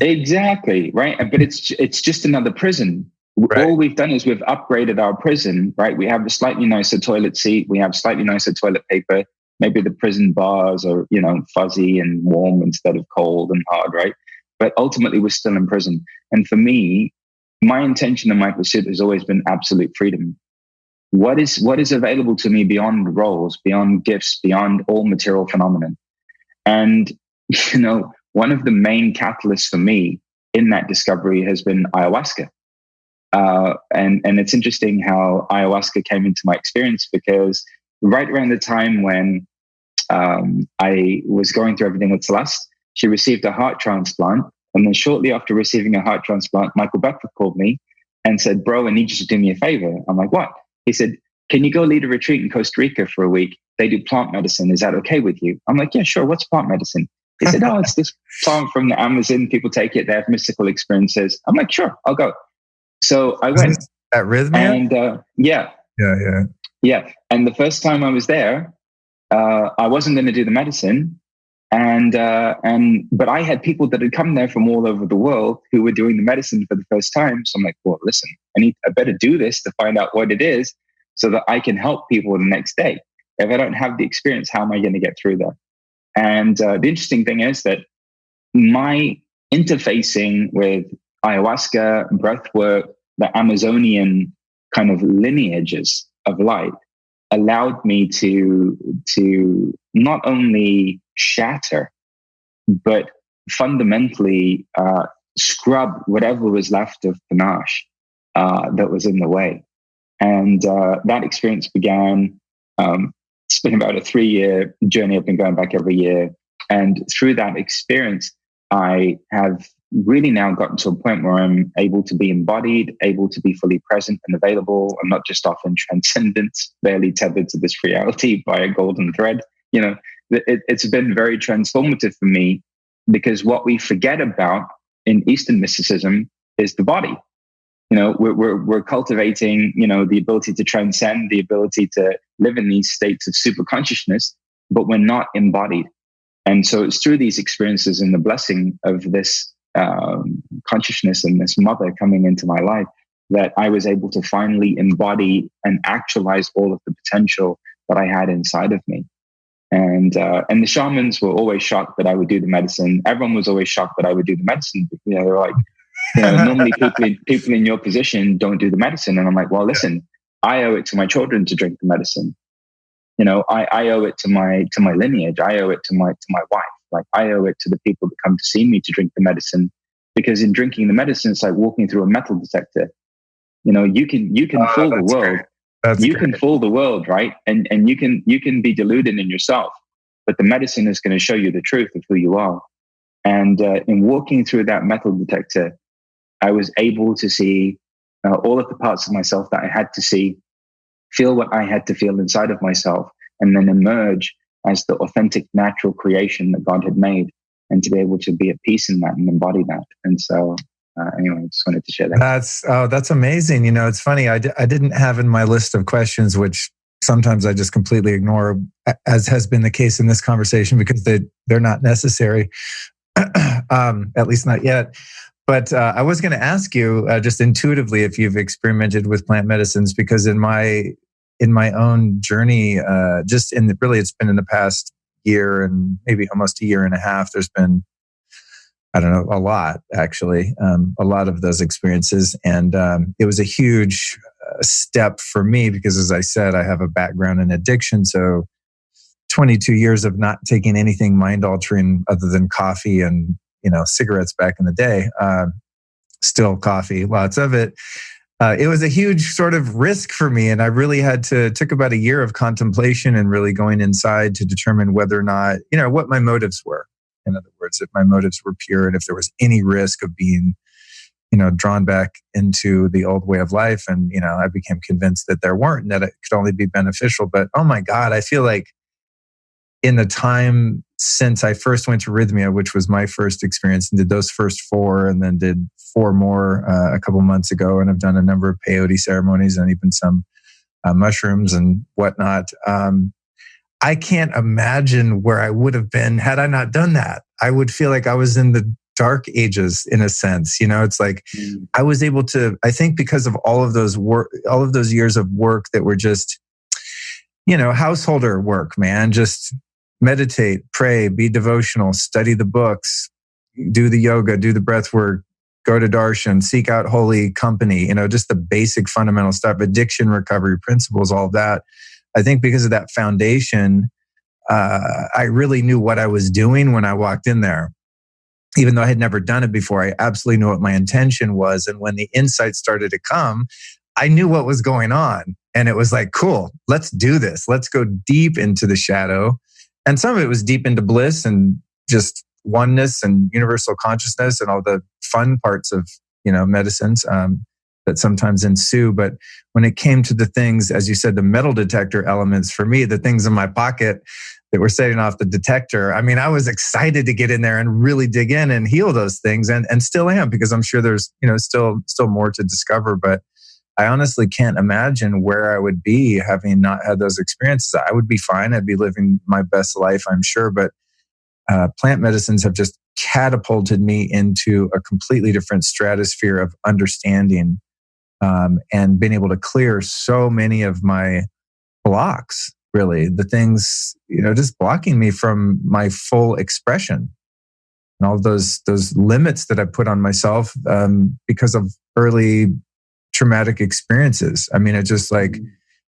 Exactly, right? But it's just another prison. Right. All we've done is we've upgraded our prison, right? We have a slightly nicer toilet seat. We have slightly nicer toilet paper. Maybe the prison bars are, fuzzy and warm instead of cold and hard, right? But ultimately, we're still in prison. And for me, my intention and my pursuit has always been absolute freedom. What is available to me beyond roles, beyond gifts, beyond all material phenomenon? And, one of the main catalysts for me in that discovery has been ayahuasca. And it's interesting how ayahuasca came into my experience, because right around the time when I was going through everything with Celeste, she received a heart transplant. And then shortly after receiving a heart transplant, Michael Beckford called me and said, "Bro, I need you to do me a favor." I'm like, "What?" He said, can you go lead a retreat in Costa Rica for a week? They do plant medicine. Is that okay with you? I'm like, yeah, sure. What's plant medicine? He said, oh, it's this plant from the Amazon. People take it. They have mystical experiences. I'm like, sure, I'll go. So I went. At Rhythmia? And yeah. And the first time I was there, I wasn't going to do the medicine. But I had people that had come there from all over the world who were doing the medicine for the first time. So I'm like, well, listen, I better do this to find out what it is so that I can help people the next day. If I don't have the experience, how am I going to get through that? And the interesting thing is that my interfacing with ayahuasca, breath work, the Amazonian kind of lineages of light allowed me to not only shatter, but fundamentally scrub whatever was left of panache that was in the way. And that experience began. It's been about a 3-year journey. I've been going back every year. And through that experience, I have really now gotten to a point where I'm able to be embodied, able to be fully present and available. I'm not just off in transcendence, barely tethered to this reality by a golden thread. You know, it's been very transformative for me, because what we forget about in Eastern mysticism is the body. You know, we're cultivating, you know, the ability to transcend, the ability to live in these states of super consciousness, but we're not embodied. And so it's through these experiences and the blessing of this consciousness and this mother coming into my life that I was able to finally embody and actualize all of the potential that I had inside of me. And the shamans were always shocked that I would do the medicine. Everyone was always shocked that I would do the medicine. You know, they're like, you know, normally people in your position don't do the medicine. And I'm like, well, listen, I owe it to my children to drink the medicine. You know, I owe it to my lineage. I owe it to my wife. Like, I owe it to the people that come to see me to drink the medicine, because in drinking the medicine, it's like walking through a metal detector. You know, you can fool the world. You can fool the world, right? And you can be deluded in yourself, but the medicine is going to show you the truth of who you are. And in walking through that metal detector, I was able to see all of the parts of myself that I had to see, feel what I had to feel inside of myself, and then emerge as the authentic, natural creation that God had made, and to be able to be at peace in that and embody that. And so, anyway, I just wanted to share that. That's amazing. You know, it's funny. I didn't have in my list of questions, which sometimes I just completely ignore, as has been the case in this conversation, because they're not necessary, at least not yet. But I was going to ask you just intuitively if you've experimented with plant medicines, because in my own journey, it's been in the past year and maybe almost a year and a half, there's been, I don't know, a lot actually, a lot of those experiences. And it was a huge step for me because, as I said, I have a background in addiction. So 22 years of not taking anything mind altering other than coffee and, you know, cigarettes back in the day, still coffee, lots of it. It was a huge sort of risk for me. And I really took about a year of contemplation and really going inside to determine whether or not, you know, what my motives were. In other words, if my motives were pure and if there was any risk of being, you know, drawn back into the old way of life. And, you know, I became convinced that there weren't, and that it could only be beneficial. But oh my God, I feel like in the time since I first went to Rhythmia, which was my first experience, and did those first 4 and then did 4 more a couple months ago. And I've done a number of peyote ceremonies and even some mushrooms and whatnot. I can't imagine where I would have been had I not done that. I would feel like I was in the dark ages in a sense. You know, it's like I was able to, I think because of all of those years of work that were just, you know, householder work, man, just meditate, pray, be devotional, study the books, do the yoga, do the breath work, go to darshan, seek out holy company, you know, just the basic fundamental stuff, addiction recovery principles, all of that. I think because of that foundation, I really knew what I was doing when I walked in there. Even though I had never done it before, I absolutely knew what my intention was. And when the insights started to come, I knew what was going on. And it was like, cool, let's do this. Let's go deep into the shadow. And some of it was deep into bliss and just oneness and universal consciousness and all the fun parts of, you know, medicines. that sometimes ensue. But when it came to the things, as you said, the metal detector elements, for me, the things in my pocket that were setting off the detector, I mean, I was excited to get in there and really dig in and heal those things, and still am, because I'm sure there's, still more to discover. But I honestly can't imagine where I would be having not had those experiences. I would be fine. I'd be living my best life, I'm sure. But plant medicines have just catapulted me into a completely different stratosphere of understanding, and been able to clear so many of my blocks, really, the things, just blocking me from my full expression, and all those limits that I put on myself because of early traumatic experiences. I mean, it's just like,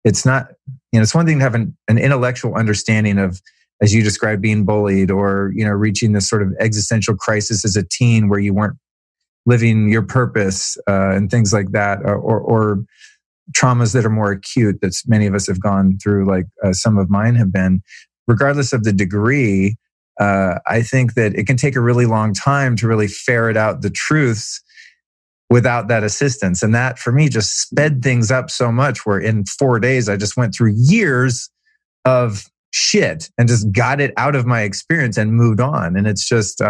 it's not, it's one thing to have an intellectual understanding of, as you described, being bullied, or, reaching this sort of existential crisis as a teen where you weren't living your purpose, and things like that, or traumas that are more acute that many of us have gone through, like some of mine have been. Regardless of the degree, I think that it can take a really long time to really ferret out the truths without that assistance. And that, for me, just sped things up so much, where in 4 days, I just went through years of shit and just got it out of my experience and moved on. And it's just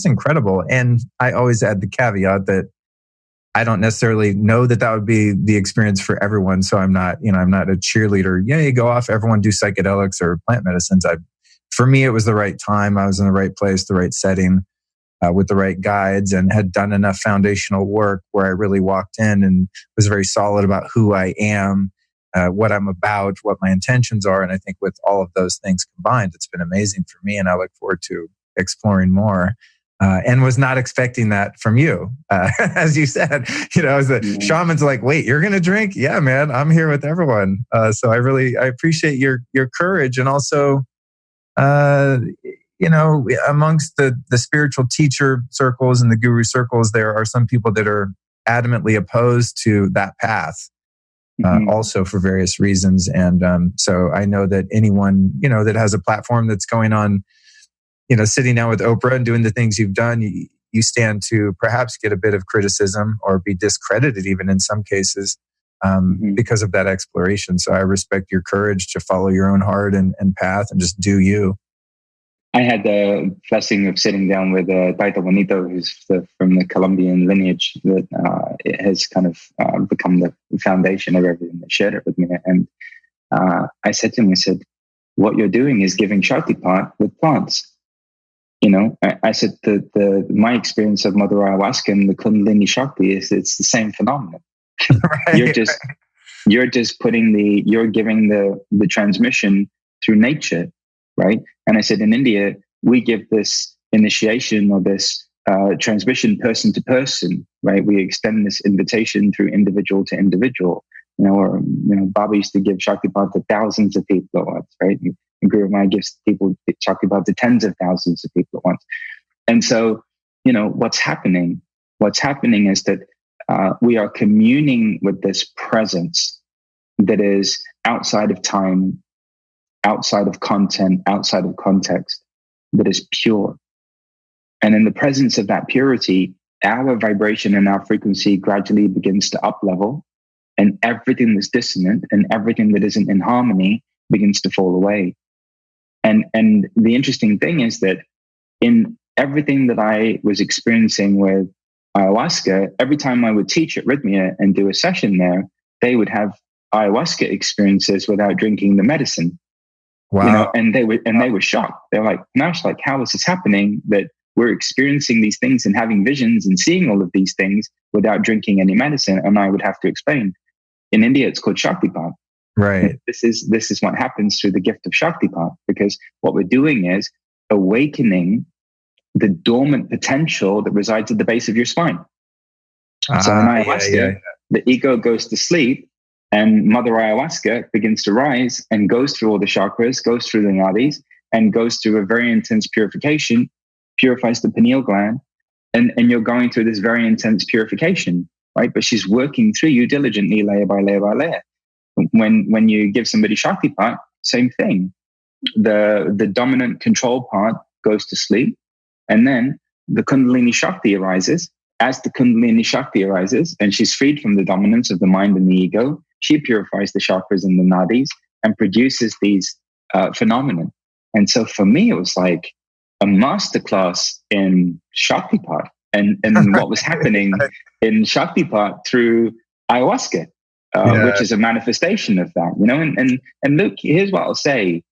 incredible. And I always add the caveat that I don't necessarily know that would be the experience for everyone. So I'm not a cheerleader. Yeah, you go off, everyone do psychedelics or plant medicines. For me, it was the right time. I was in the right place, the right setting, with the right guides, and had done enough foundational work where I really walked in and was very solid about who I am, what I'm about, what my intentions are. And I think with all of those things combined, it's been amazing for me, and I look forward to exploring more. And was not expecting that from you. As you said, as the shaman's like, wait, you're going to drink? Yeah, man, I'm here with everyone. So I appreciate your courage. And also, amongst the spiritual teacher circles and the guru circles, there are some people that are adamantly opposed to that path, also for various reasons. And so I know that anyone, that has a platform that's going on, sitting down with Oprah and doing the things you've done, you stand to perhaps get a bit of criticism or be discredited even in some cases, because of that exploration. So I respect your courage to follow your own heart and path and just do you. I had the blessing of sitting down with Taita Bonito, who's from the Colombian lineage that it has kind of become the foundation of everything, that shared it with me. And I said to him, what you're doing is giving Shaktipat with plants. I said that my experience of Mother Ayahuasca and the Kundalini Shakti it's the same phenomenon. Right. You're giving the transmission through nature, right? And I said, in India, we give this initiation or this transmission person to person, right? We extend this invitation through individual to individual. Baba used to give Shaktipat to thousands of people at once, right? And Guru Maya gives people Shaktipat to tens of thousands of people at once. And so, what's happening? What's happening is that we are communing with this presence that is outside of time, outside of content, outside of context, that is pure. And in the presence of that purity, our vibration and our frequency gradually begins to up level, and everything that's dissonant and everything that isn't in harmony begins to fall away. And the interesting thing is that in everything that I was experiencing with ayahuasca, every time I would teach at Rhythmia and do a session there, they would have ayahuasca experiences without drinking the medicine. Wow. And they were shocked. They're like, Nash, how is this happening that we're experiencing these things and having visions and seeing all of these things without drinking any medicine? And I would have to explain. In India, it's called Shaktipat. Right. This is what happens through the gift of Shaktipat, because what we're doing is awakening the dormant potential that resides at the base of your spine. So in ayahuasca, the ego goes to sleep, and Mother Ayahuasca begins to rise and goes through all the chakras, goes through the nadis, and goes through a very intense purification, purifies the pineal gland, and you're going through this very intense purification, right? But she's working through you diligently, layer by layer by layer. When you give somebody Shaktipat, same thing. The dominant control part goes to sleep, and then the Kundalini Shakti arises, as the Kundalini Shakti arises and she's freed from the dominance of the mind and the ego, she purifies the chakras and the nadis and produces these phenomena. And so for me, it was like a masterclass in Shaktipat and what was happening in Shaktipat through ayahuasca, which is a manifestation of that, you know. And look, here's what I'll say,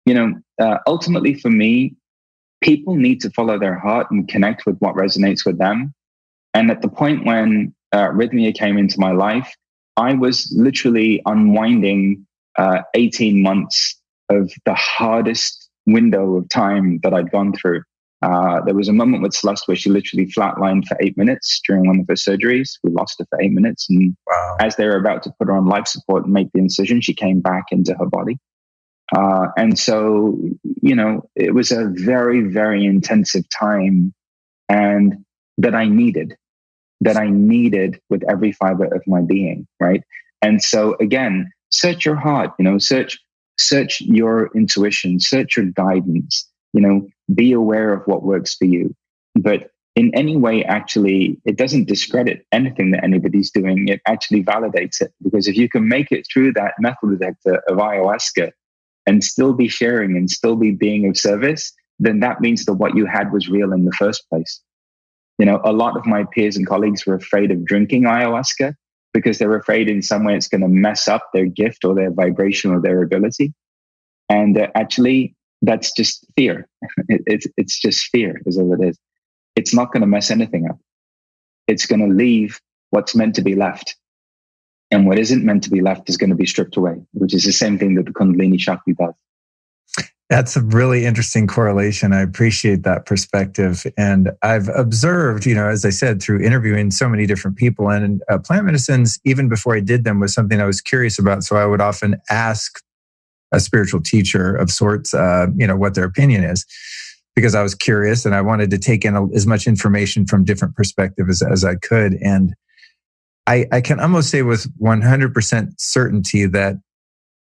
you know, ultimately for me, people need to follow their heart and connect with what resonates with them. And at the point when Rhythmia came into my life, I was literally unwinding 18 months of the hardest window of time that I'd gone through. There was a moment with Celeste where she literally flatlined for 8 minutes during one of her surgeries. We lost her for 8 minutes. And as they were about to put her on life support and make the incision, she came back into her body. And so, you know, it was a very, very intensive time, and that I needed with every fiber of my being, right? And so again, search your heart, you know, search your intuition, search your guidance, you know, be aware of what works for you. But in any way, actually, it doesn't discredit anything that anybody's doing. It actually validates it, because if you can make it through that metal detector of ayahuasca and still be sharing and still be being of service, then that means that what you had was real in the first place. You know, a lot of my peers and colleagues were afraid of drinking ayahuasca because they're afraid in some way it's going to mess up their gift or their vibration or their ability. And actually, that's just fear. It's just fear is all it is. It's not going to mess anything up. It's going to leave what's meant to be left. And what isn't meant to be left is going to be stripped away, which is the same thing that the Kundalini Shakti does. That's a really interesting correlation. I appreciate that perspective. And I've observed, you know, as I said, through interviewing so many different people, and plant medicines, even before I did them, was something I was curious about. So I would often ask a spiritual teacher of sorts, you know, what their opinion is, because I was curious and I wanted to take in as much information from different perspectives as I could. And I can almost say with 100% certainty that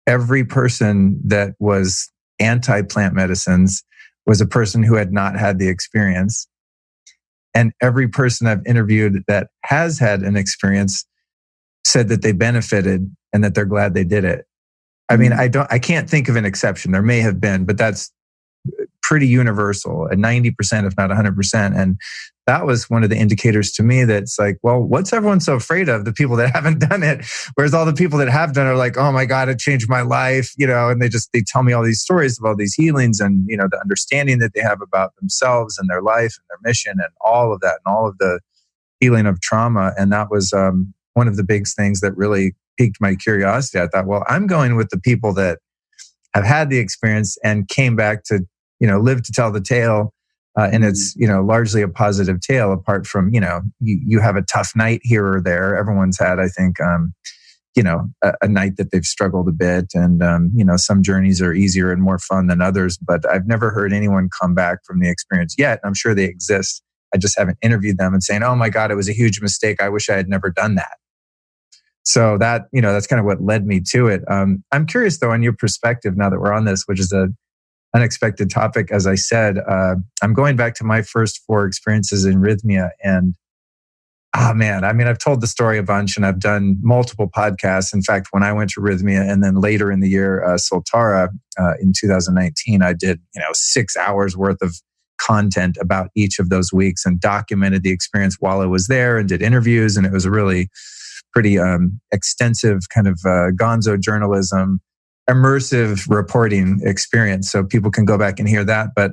every person that was anti-plant medicines was a person who had not had the experience. And every person I've interviewed that has had an experience said that they benefited and that they're glad they did it. I mean, I can't think of an exception. There may have been, but that's pretty universal, at 90%, if not 100%. And that was one of the indicators to me that's like, well, what's everyone so afraid of? The people that haven't done it. Whereas all the people that have done it are like, oh my God, it changed my life, you know, and they tell me all these stories of all these healings and, you know, the understanding that they have about themselves and their life and their mission and all of that and all of the healing of trauma. And that was one of the big things that really piqued my curiosity. I thought, well, I'm going with the people that have had the experience and came back to, you know, live to tell the tale. And it's, you know, largely a positive tale, apart from, you know, you have a tough night here or there. Everyone's had, I think, you know, a night that they've struggled a bit. And, you know, some journeys are easier and more fun than others. But I've never heard anyone come back from the experience yet. I'm sure they exist. I just haven't interviewed them and saying, oh my God, it was a huge mistake. I wish I had never done that. So that, you know, that's kind of what led me to it. I'm curious, though, on your perspective, now that we're on this, which is a unexpected topic, as I said, I'm going back to my first 4 experiences in Rhythmia. And, man, I mean, I've told the story a bunch and I've done multiple podcasts. In fact, when I went to Rhythmia and then later in the year, Soltara, in 2019, I did, you know, 6 hours worth of content about each of those weeks and documented the experience while I was there and did interviews. And it was a really pretty extensive kind of gonzo journalism, immersive reporting experience. So people can go back and hear that. But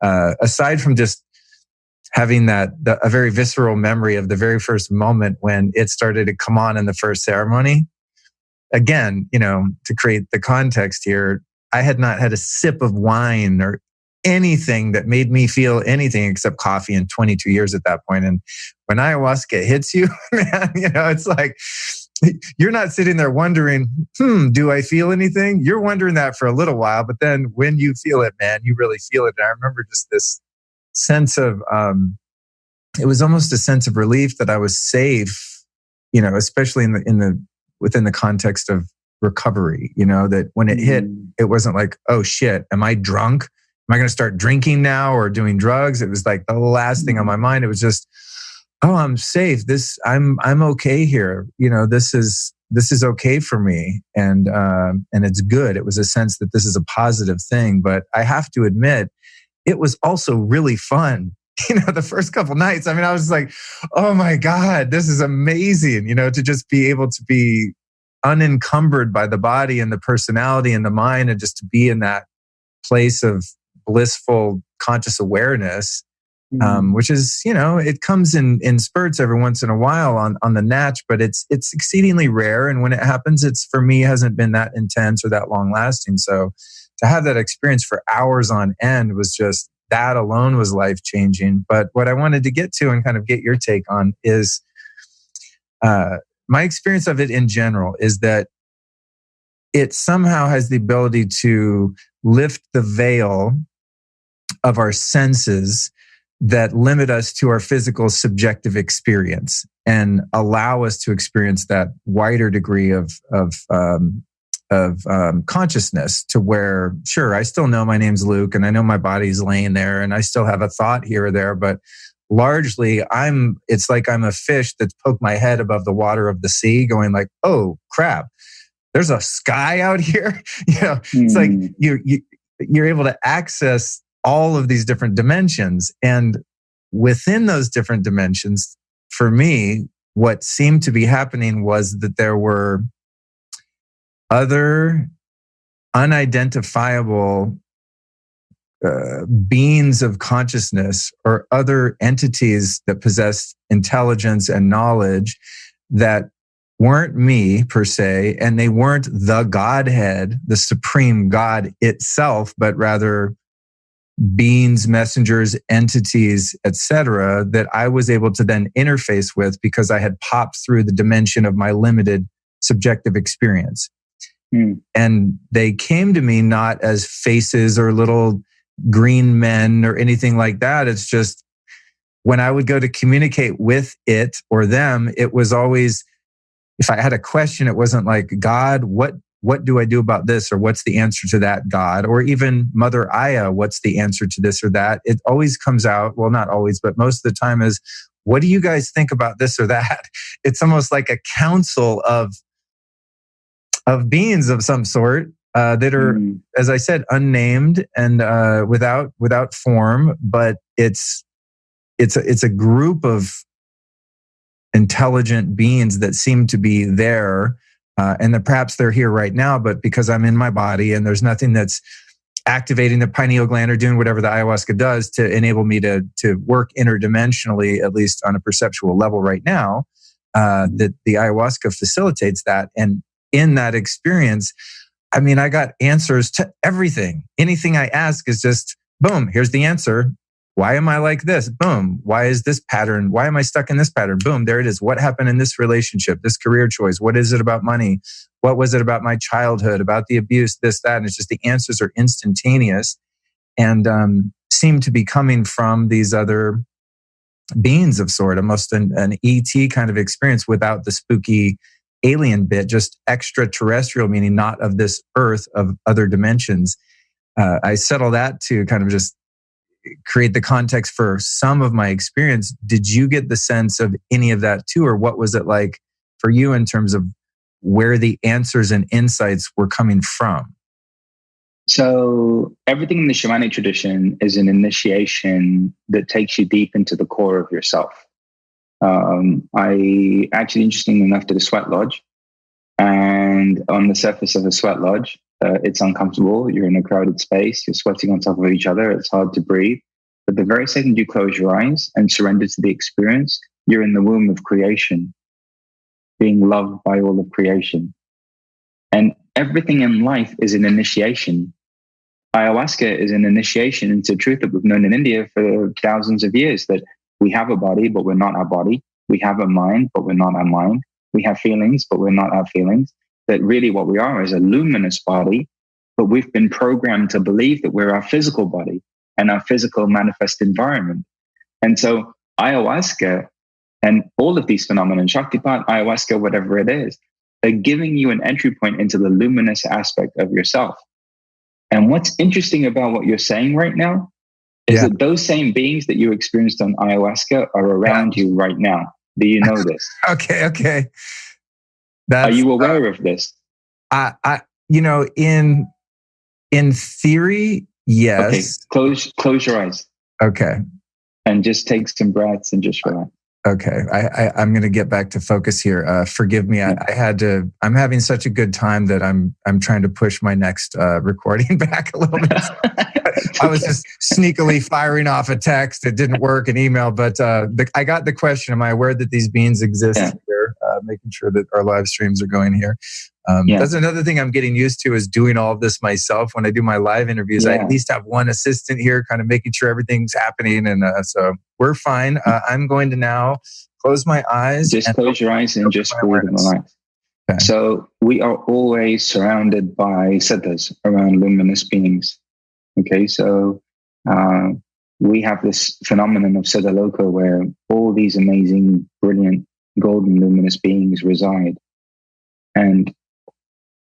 aside from just having a very visceral memory of the very first moment when it started to come on in the first ceremony, again, you know, to create the context here, I had not had a sip of wine or anything that made me feel anything except coffee in 22 years at that point. And when ayahuasca hits you, man, you know, it's like, you're not sitting there wondering, do I feel anything? You're wondering that for a little while, but then when you feel it, man, you really feel it. And I remember just this sense of, it was almost a sense of relief that I was safe, you know, especially within the context of recovery, you know, that when it hit, it wasn't like, oh shit, am I drunk? Am I going to start drinking now or doing drugs? It was like the last thing on my mind. It was just, oh, I'm safe. I'm okay here. This is okay for me. And it's good. It was a sense that this is a positive thing, but I have to admit, it was also really fun. The first couple nights, I was like, oh my God, this is amazing, to just be able to be unencumbered by the body and the personality and the mind, and just to be in that place of blissful conscious awareness, which is, it comes in spurts every once in a while on the natch, but it's exceedingly rare. And when it happens, it's, for me, hasn't been that intense or that long lasting. So to have that experience for hours on end was just, that alone was life changing. But what I wanted to get to and kind of get your take on is my experience of it in general is that it somehow has the ability to lift the veil of our senses that limit us to our physical subjective experience and allow us to experience that wider degree of consciousness, to where, sure, I still know my name's Luke and I know my body's laying there and I still have a thought here or there, but largely it's like I'm a fish that's poked my head above the water of the sea going like, oh crap, there's a sky out here. It's like you're able to access all of these different dimensions. And within those different dimensions, for me, what seemed to be happening was that there were other unidentifiable beings of consciousness or other entities that possessed intelligence and knowledge that weren't me per se, and they weren't the Godhead, the supreme God itself, but rather beings, messengers, entities, etc., that I was able to then interface with because I had popped through the dimension of my limited subjective experience. And they came to me not as faces or little green men or anything like that. It's just when I would go to communicate with it or them, it was always, if I had a question, it wasn't like, God, what do I do about this? Or what's the answer to that, God? Or even Mother Aya, what's the answer to this or that? It always comes out, well, not always, but most of the time is, what do you guys think about this or that? It's almost like a council of beings of some sort that are, as I said, unnamed and without form, but it's a group of intelligent beings that seem to be there, and that perhaps they're here right now, but because I'm in my body and there's nothing that's activating the pineal gland or doing whatever the ayahuasca does to enable me to work interdimensionally, at least on a perceptual level right now, that the ayahuasca facilitates that. And in that experience, I got answers to everything. Anything I ask is just, boom, here's the answer. Why am I like this? Boom. Why is this pattern? Why am I stuck in this pattern? Boom, there it is. What happened in this relationship, this career choice? What is it about money? What was it about my childhood, about the abuse, this, that? And it's just the answers are instantaneous and seem to be coming from these other beings of sort, almost an ET kind of experience without the spooky alien bit, just extraterrestrial, meaning not of this earth, of other dimensions. I settle that to kind of just create the context for some of my experience. Did you get the sense of any of that too? Or what was it like for you in terms of where the answers and insights were coming from? So everything in the shamanic tradition is an initiation that takes you deep into the core of yourself. I actually, interestingly enough, did a sweat lodge. And on the surface of a sweat lodge, it's uncomfortable. You're in a crowded space. You're sweating on top of each other. It's hard to breathe. But the very second you close your eyes and surrender to the experience, you're in the womb of creation, being loved by all of creation. And everything in life is an initiation. Ayahuasca is an initiation into truth that we've known in India for thousands of years, that we have a body, but we're not our body. We have a mind, but we're not our mind. We have feelings, but we're not our feelings. That really what we are is a luminous body, but we've been programmed to believe that we're our physical body and our physical manifest environment. And so ayahuasca and all of these phenomena, Shaktipat, ayahuasca, whatever it is, they're giving you an entry point into the luminous aspect of yourself. And what's interesting about what you're saying right now is that those same beings that you experienced on ayahuasca are around you right now. Do you know this? Okay. Are you aware of this? In theory, yes. Okay, close your eyes. Okay. And just take some breaths and just relax. Okay, I'm going to get back to focus here. Forgive me. I'm having such a good time that I'm trying to push my next recording back a little bit. I was just sneakily firing off a text. It didn't work, an email, but I got the question. Am I aware that these beings exist here? Making sure that our live streams are going here. That's another thing I'm getting used to, is doing all of this myself. When I do my live interviews, I at least have one assistant here kind of making sure everything's happening. And so we're fine. I'm going to now close my eyes. Just close your eyes and just breathe and relax. Okay. So we are always surrounded by siddhas, around luminous beings. Okay, so we have this phenomenon of Siddha Loka where all these amazing, brilliant, golden, luminous beings reside. And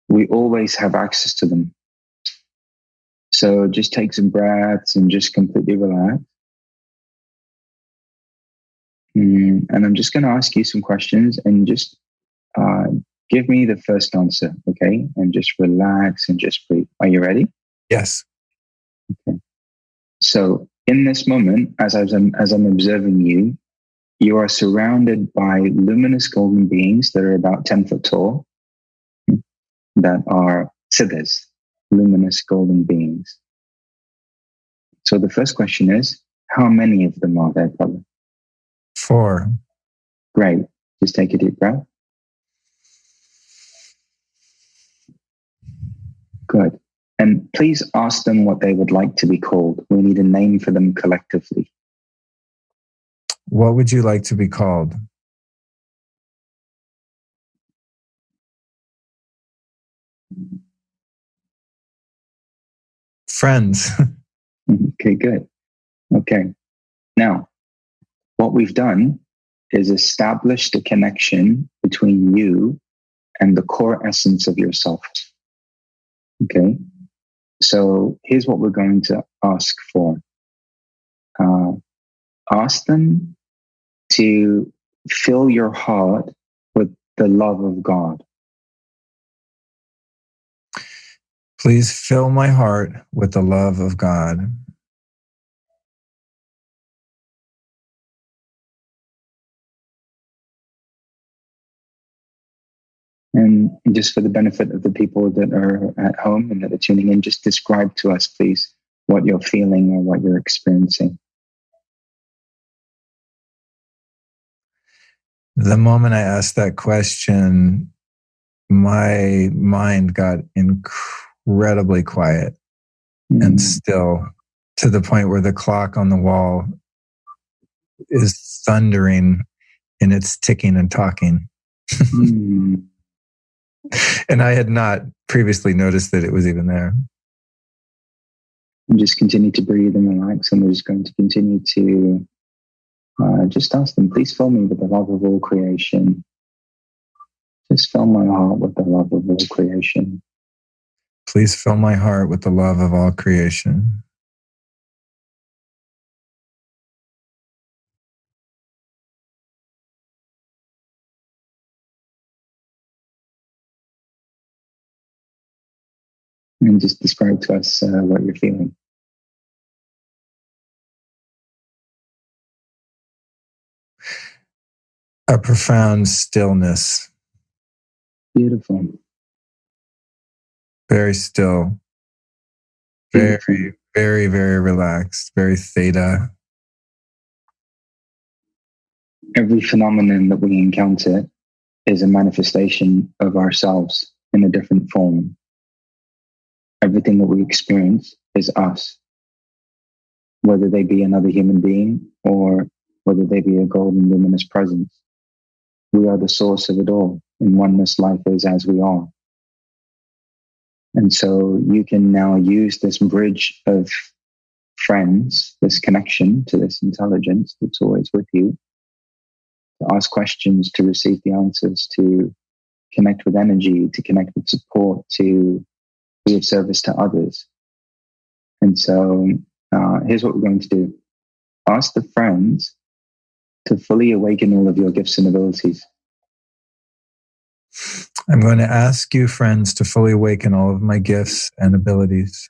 we always have access to them. So just take some breaths and just completely relax. And I'm just going to ask you some questions and just give me the first answer, okay? And just relax and just breathe. Are you ready? Yes. Okay. So in this moment, as I'm observing you, you are surrounded by luminous golden beings that are about 10 foot tall, that are siddhas, luminous golden beings. So the first question is, how many of them are there, brother? 4. Great. Just take a deep breath. Good. And please ask them what they would like to be called. We need a name for them collectively. What would you like to be called? Friends. Okay, good. Okay. Now, what we've done is establish the connection between you and the core essence of yourself. Okay. So here's what we're going to ask for. Ask them to fill your heart with the love of God. Please fill my heart with the love of God. And just for the benefit of the people that are at home and that are tuning in, just describe to us, please, what you're feeling or what you're experiencing. The moment I asked that question, my mind got incredibly quiet and still, to the point where the clock on the wall is thundering in its ticking and talking. And I had not previously noticed that it was even there. And just continue to breathe and relax. And we're just going to continue to just ask them, please fill me with the love of all creation. Just fill my heart with the love of all creation. Please fill my heart with the love of all creation. And just describe to us what you're feeling. A profound stillness. Beautiful. Very still. Very, very, very relaxed. Very theta. Every phenomenon that we encounter is a manifestation of ourselves in a different form. Everything that we experience is us, whether they be another human being or whether they be a golden luminous presence. We are the source of it all. In oneness, life is as we are. And so you can now use this bridge of friends, this connection to this intelligence that's always with you, to ask questions, to receive the answers, to connect with energy, to connect with support, to be of service to others. And so here's what we're going to do. Ask the friends to fully awaken all of your gifts and abilities. I'm going to ask you, friends, to fully awaken all of my gifts and abilities.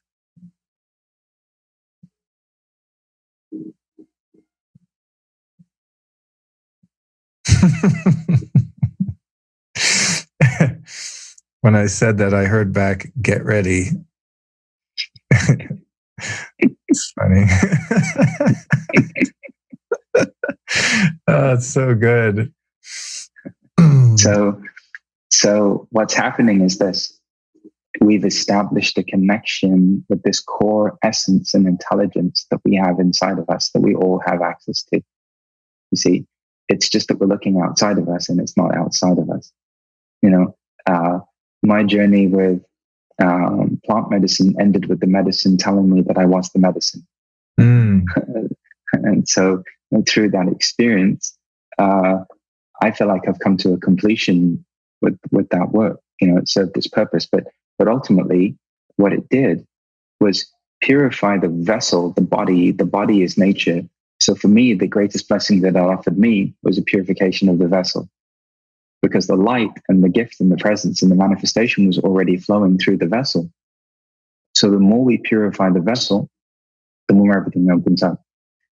When I said that, I heard back, "Get ready." It's funny. Oh, it's so good. So what's happening is this. We've established a connection with this core essence and intelligence that we have inside of us, that we all have access to. You see, it's just that we're looking outside of us and it's not outside of us. My journey with plant medicine ended with the medicine telling me that I was the medicine. And so through that experience, I feel like I've come to a completion with that work. It served its purpose, but ultimately what it did was purify the vessel, the body. The body is nature. So for me, the greatest blessing that it offered me was a purification of the vessel, because the light and the gift and the presence and the manifestation was already flowing through the vessel. So the more we purify the vessel, the more everything opens up.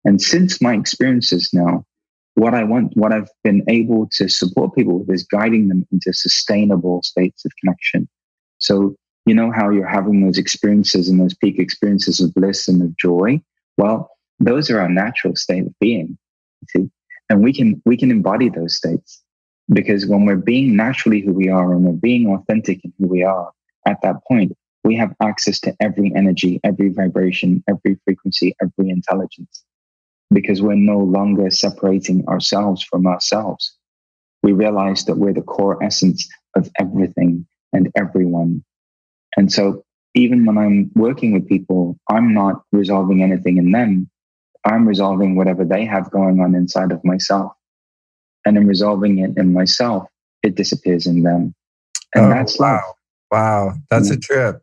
And since my experiences now, what I've been able to support people with is guiding them into sustainable states of connection. So, how you're having those experiences and those peak experiences of bliss and of joy? Well, those are our natural state of being, you see? And we can embody those states, because when we're being naturally who we are and we're being authentic in who we are, at that point, we have access to every energy, every vibration, every frequency, every intelligence, because we're no longer separating ourselves from ourselves. We realize that we're the core essence of everything and everyone. And so even when I'm working with people, I'm not resolving anything in them. I'm resolving whatever they have going on inside of myself. And in resolving it in myself, it disappears in them. And that's love. Wow. That's a trip.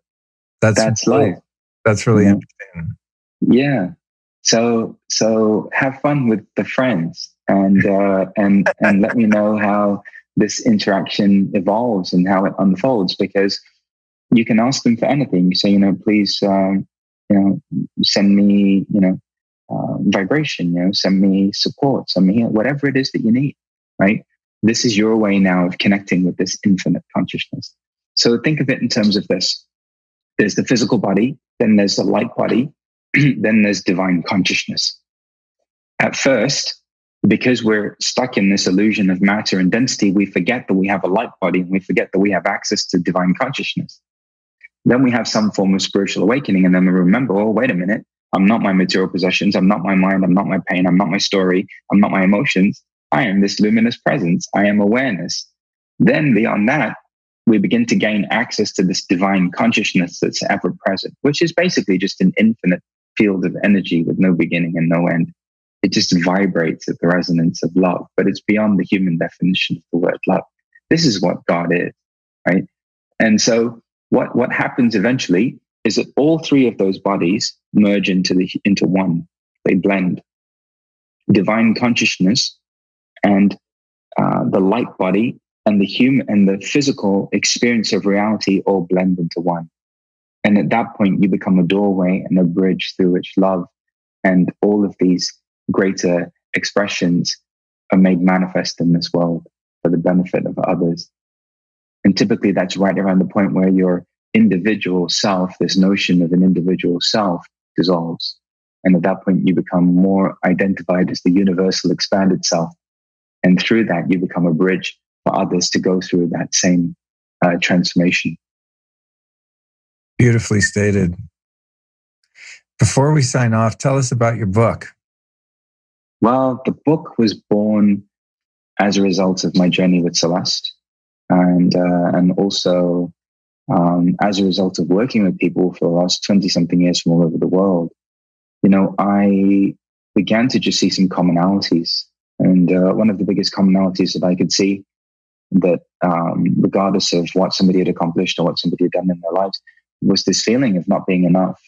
That's love. That's really interesting. Yeah. So have fun with the friends and let me know how this interaction evolves and how it unfolds, because you can ask them for anything. You say, please, send me, vibration, send me support, send me whatever it is that you need, right? This is your way now of connecting with this infinite consciousness. So think of it in terms of this. There's the physical body, then there's the light body, then there's divine consciousness. At first, because we're stuck in this illusion of matter and density, we forget that we have a light body and we forget that we have access to divine consciousness. Then we have some form of spiritual awakening, and then we remember, oh, wait a minute, I'm not my material possessions, I'm not my mind, I'm not my pain, I'm not my story, I'm not my emotions. I am this luminous presence, I am awareness. Then beyond that, we begin to gain access to this divine consciousness that's ever present, which is basically just an infinite field of energy with no beginning and no end. It just vibrates at the resonance of love, but it's beyond the human definition of the word love. This is what God is, right? And so what happens eventually is that all three of those bodies merge into one. They blend. Divine consciousness and the light body and the human and the physical experience of reality all blend into one. And at that point, you become a doorway and a bridge through which love and all of these greater expressions are made manifest in this world for the benefit of others. And typically that's right around the point where your individual self, this notion of an individual self, dissolves. And at that point, you become more identified as the universal expanded self. And through that, you become a bridge for others to go through that same transformation. Beautifully stated. Before we sign off, tell us about your book. Well, the book was born as a result of my journey with Celeste, and also as a result of working with people for the last 20-something years from all over the world. I began to just see some commonalities. And one of the biggest commonalities that I could see, that regardless of what somebody had accomplished or what somebody had done in their lives, was this feeling of not being enough.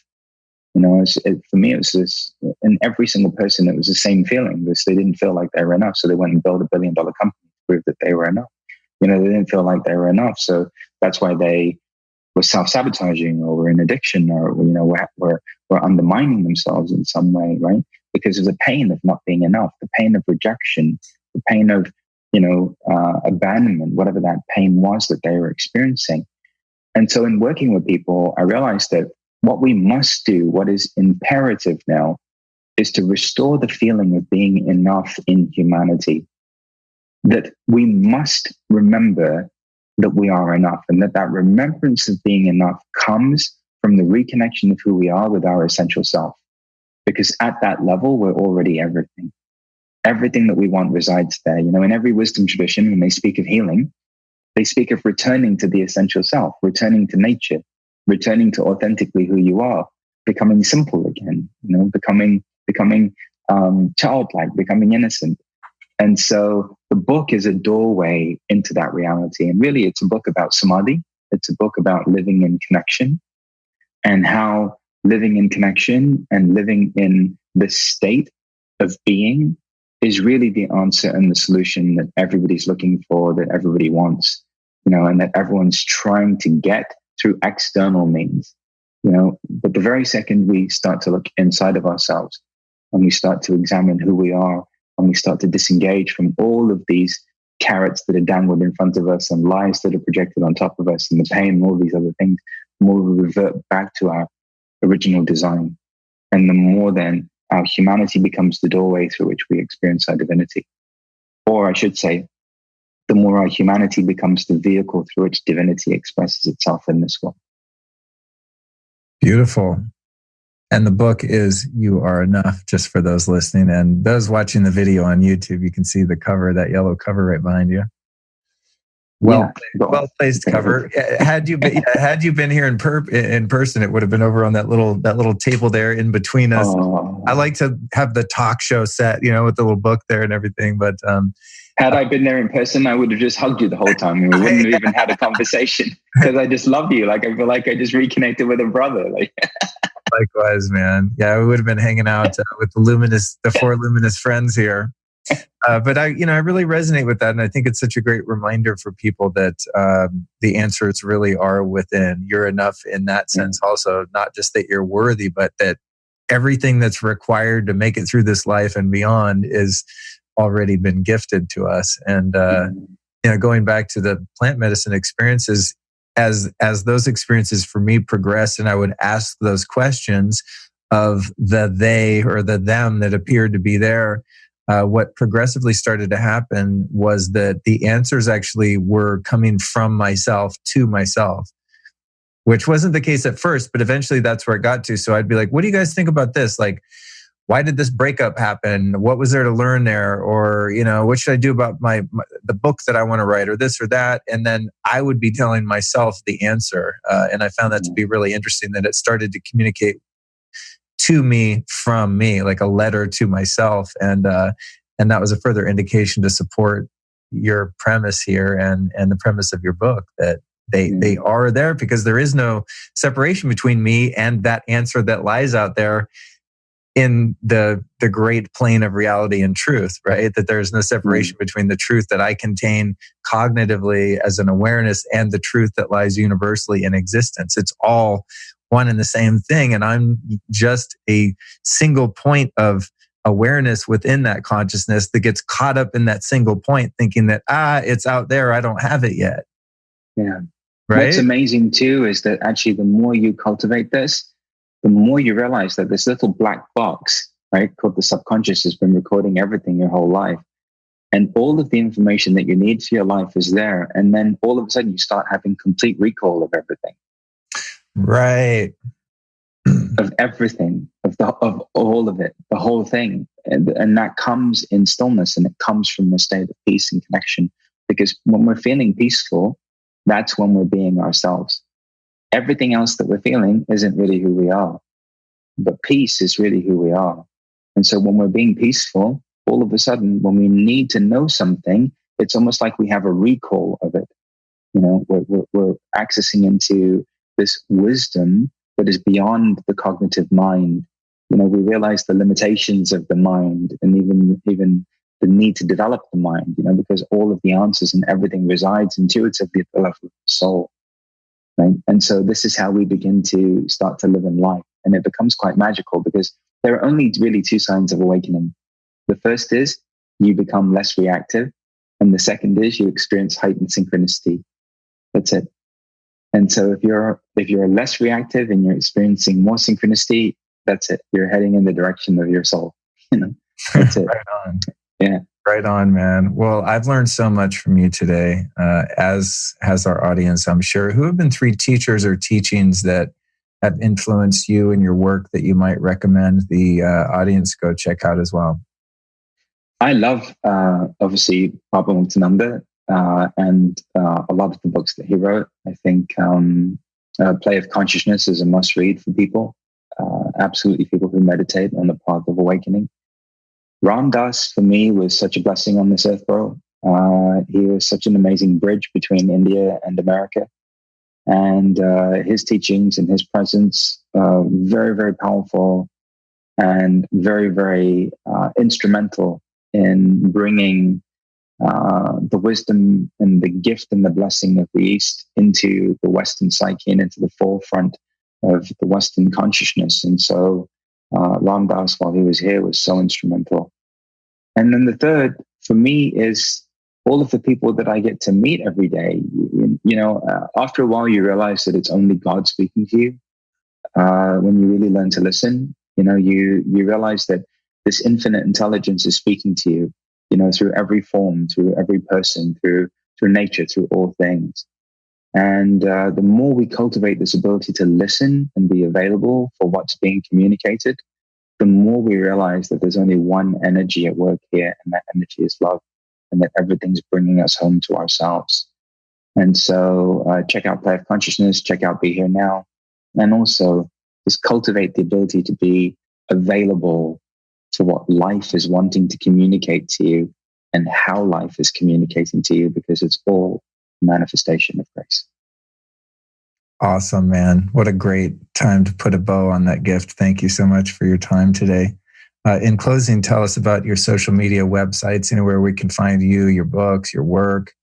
For me, it was this, in every single person, it was the same feeling. They didn't feel like they were enough. So they went and built $1 billion company to prove that they were enough. They didn't feel like they were enough. So that's why they were self-sabotaging, or were in addiction, or, were undermining themselves in some way, right? Because of the pain of not being enough, the pain of rejection, the pain of, abandonment, whatever that pain was that they were experiencing. And so in working with people, I realized that what we must do, what is imperative now, is to restore the feeling of being enough in humanity. That we must remember that we are enough, and that remembrance of being enough comes from the reconnection of who we are with our essential self. Because at that level, we're already everything. Everything that we want resides there. In every wisdom tradition, when they speak of healing, they speak of returning to the essential self, returning to nature, returning to authentically who you are, becoming simple again, becoming childlike, becoming innocent. And so the book is a doorway into that reality. And really, it's a book about samadhi. It's a book about living in connection, and how living in connection and living in this state of being is really the answer and the solution that everybody's looking for, that everybody wants, and that everyone's trying to get through external means, But the very second we start to look inside of ourselves, and we start to examine who we are, and we start to disengage from all of these carrots that are downward in front of us, and lies that are projected on top of us, and the pain, and all these other things, the more we revert back to our original design. And the more then our humanity becomes the doorway through which we experience our divinity. Or I should say, the more our humanity becomes the vehicle through which divinity expresses itself in this world. Beautiful. And the book is You Are Enough, just for those listening. And those watching the video on YouTube, you can see the cover, that yellow cover right behind you. Well placed cover. Had you been here in person, it would have been over on that little table there in between us. Oh. I like to have the talk show set, with the little book there and everything. But had I been there in person, I would have just hugged you the whole time, and we wouldn't have even had a conversation, because I just love you. Like, I feel like I just reconnected with a brother. Like. Likewise, man. Yeah, we would have been hanging out with the four luminous friends here. But I really resonate with that. And I think it's such a great reminder for people that the answers really are within. You're enough in that sense also, not just that you're worthy, but that everything that's required to make it through this life and beyond is already been gifted to us. And, going back to the plant medicine experiences, as those experiences for me progressed, and I would ask those questions of the they or the them that appeared to be there, what progressively started to happen was that the answers actually were coming from myself to myself, which wasn't the case at first, but eventually that's where it got to. So I'd be like, what do you guys think about this? Like, why did this breakup happen? What was there to learn there? Or, what should I do about the book that I want to write, or this or that? And then I would be telling myself the answer. And I found that to be really interesting, that it started to communicate to me from me, like a letter to myself. And that was a further indication to support your premise here and the premise of your book, that they are there, because there is no separation between me and that answer that lies out there in the great plane of reality and truth, right? That there's no separation between the truth that I contain cognitively as an awareness and the truth that lies universally in existence. It's all one and the same thing. And I'm just a single point of awareness within that consciousness that gets caught up in that single point, thinking that, it's out there, I don't have it yet. Yeah. Right? What's amazing too is that actually the more you cultivate this, the more you realize that this little black box, right, called the subconscious, has been recording everything your whole life. And all of the information that you need for your life is there. And then all of a sudden you start having complete recall of everything. Right. Of everything, of all of it, the whole thing. And that comes in stillness, and it comes from a state of peace and connection. Because when we're feeling peaceful, that's when we're being ourselves. Everything else that we're feeling isn't really who we are, but peace is really who we are. And so when we're being peaceful, all of a sudden, when we need to know something, it's almost like we have a recall of it. We're accessing into this wisdom that is beyond the cognitive mind. We realize the limitations of the mind, and even the need to develop the mind, because all of the answers and everything resides intuitively at the level of the soul. Right? And so this is how we begin to start to live in life. And it becomes quite magical, because there are only really two signs of awakening. The first is you become less reactive. And the second is you experience heightened synchronicity. That's it. And so if you're less reactive and you're experiencing more synchronicity, that's it. You're heading in the direction of your soul. That's it. Right on. Yeah. Right on, man. Well, I've learned so much from you today, as has our audience, I'm sure. Who have been 3 teachers or teachings that have influenced you in your work that you might recommend the audience go check out as well? I love, obviously, Baba Mutananda and a lot of the books that he wrote. I think Play of Consciousness is a must read for people, absolutely people who meditate on the path of awakening. Ram Dass, for me, was such a blessing on this earth, bro. He was such an amazing bridge between India and America. And his teachings and his presence, very, very powerful and very, very instrumental in bringing the wisdom and the gift and the blessing of the East into the Western psyche and into the forefront of the Western consciousness. And so Ram Dass, while he was here, was so instrumental. And then the third, for me, is all of the people that I get to meet every day. After a while, you realize that it's only God speaking to you. When you really learn to listen, you realize that this infinite intelligence is speaking to you, through every form, through every person, through nature, through all things. And the more we cultivate this ability to listen and be available for what's being communicated, the more we realize that there's only one energy at work here, and that energy is love, and that everything's bringing us home to ourselves. And so check out Play of Consciousness, check out Be Here Now, and also just cultivate the ability to be available to what life is wanting to communicate to you and how life is communicating to you, because it's all manifestation of grace. Awesome, man. What a great time to put a bow on that gift. Thank you so much for your time today. In closing, tell us about your social media websites, anywhere we can find you, your books, your work,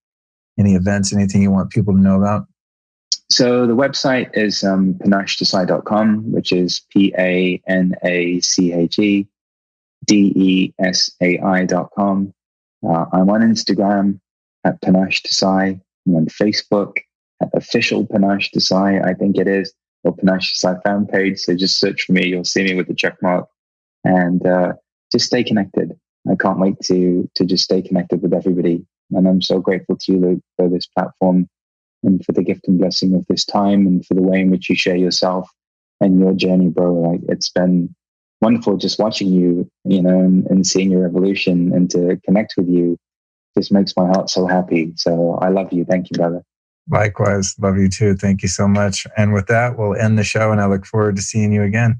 any events, anything you want people to know about. So the website is panachedesai.com, which is PANACHEDESAI.com. I'm on Instagram at Panache Desai. I'm on Facebook at Official Panache Desai, I think it is, or Panache Desai fan page. So just search for me. You'll see me with the check mark. And just stay connected. I can't wait to just stay connected with everybody. And I'm so grateful to you, Luke, for this platform and for the gift and blessing of this time and for the way in which you share yourself and your journey, bro. Like, it's been wonderful just watching you, and seeing your evolution, and to connect with you just makes my heart so happy. So I love you. Thank you, brother. Likewise. Love you too. Thank you so much. And with that, we'll end the show, and I look forward to seeing you again.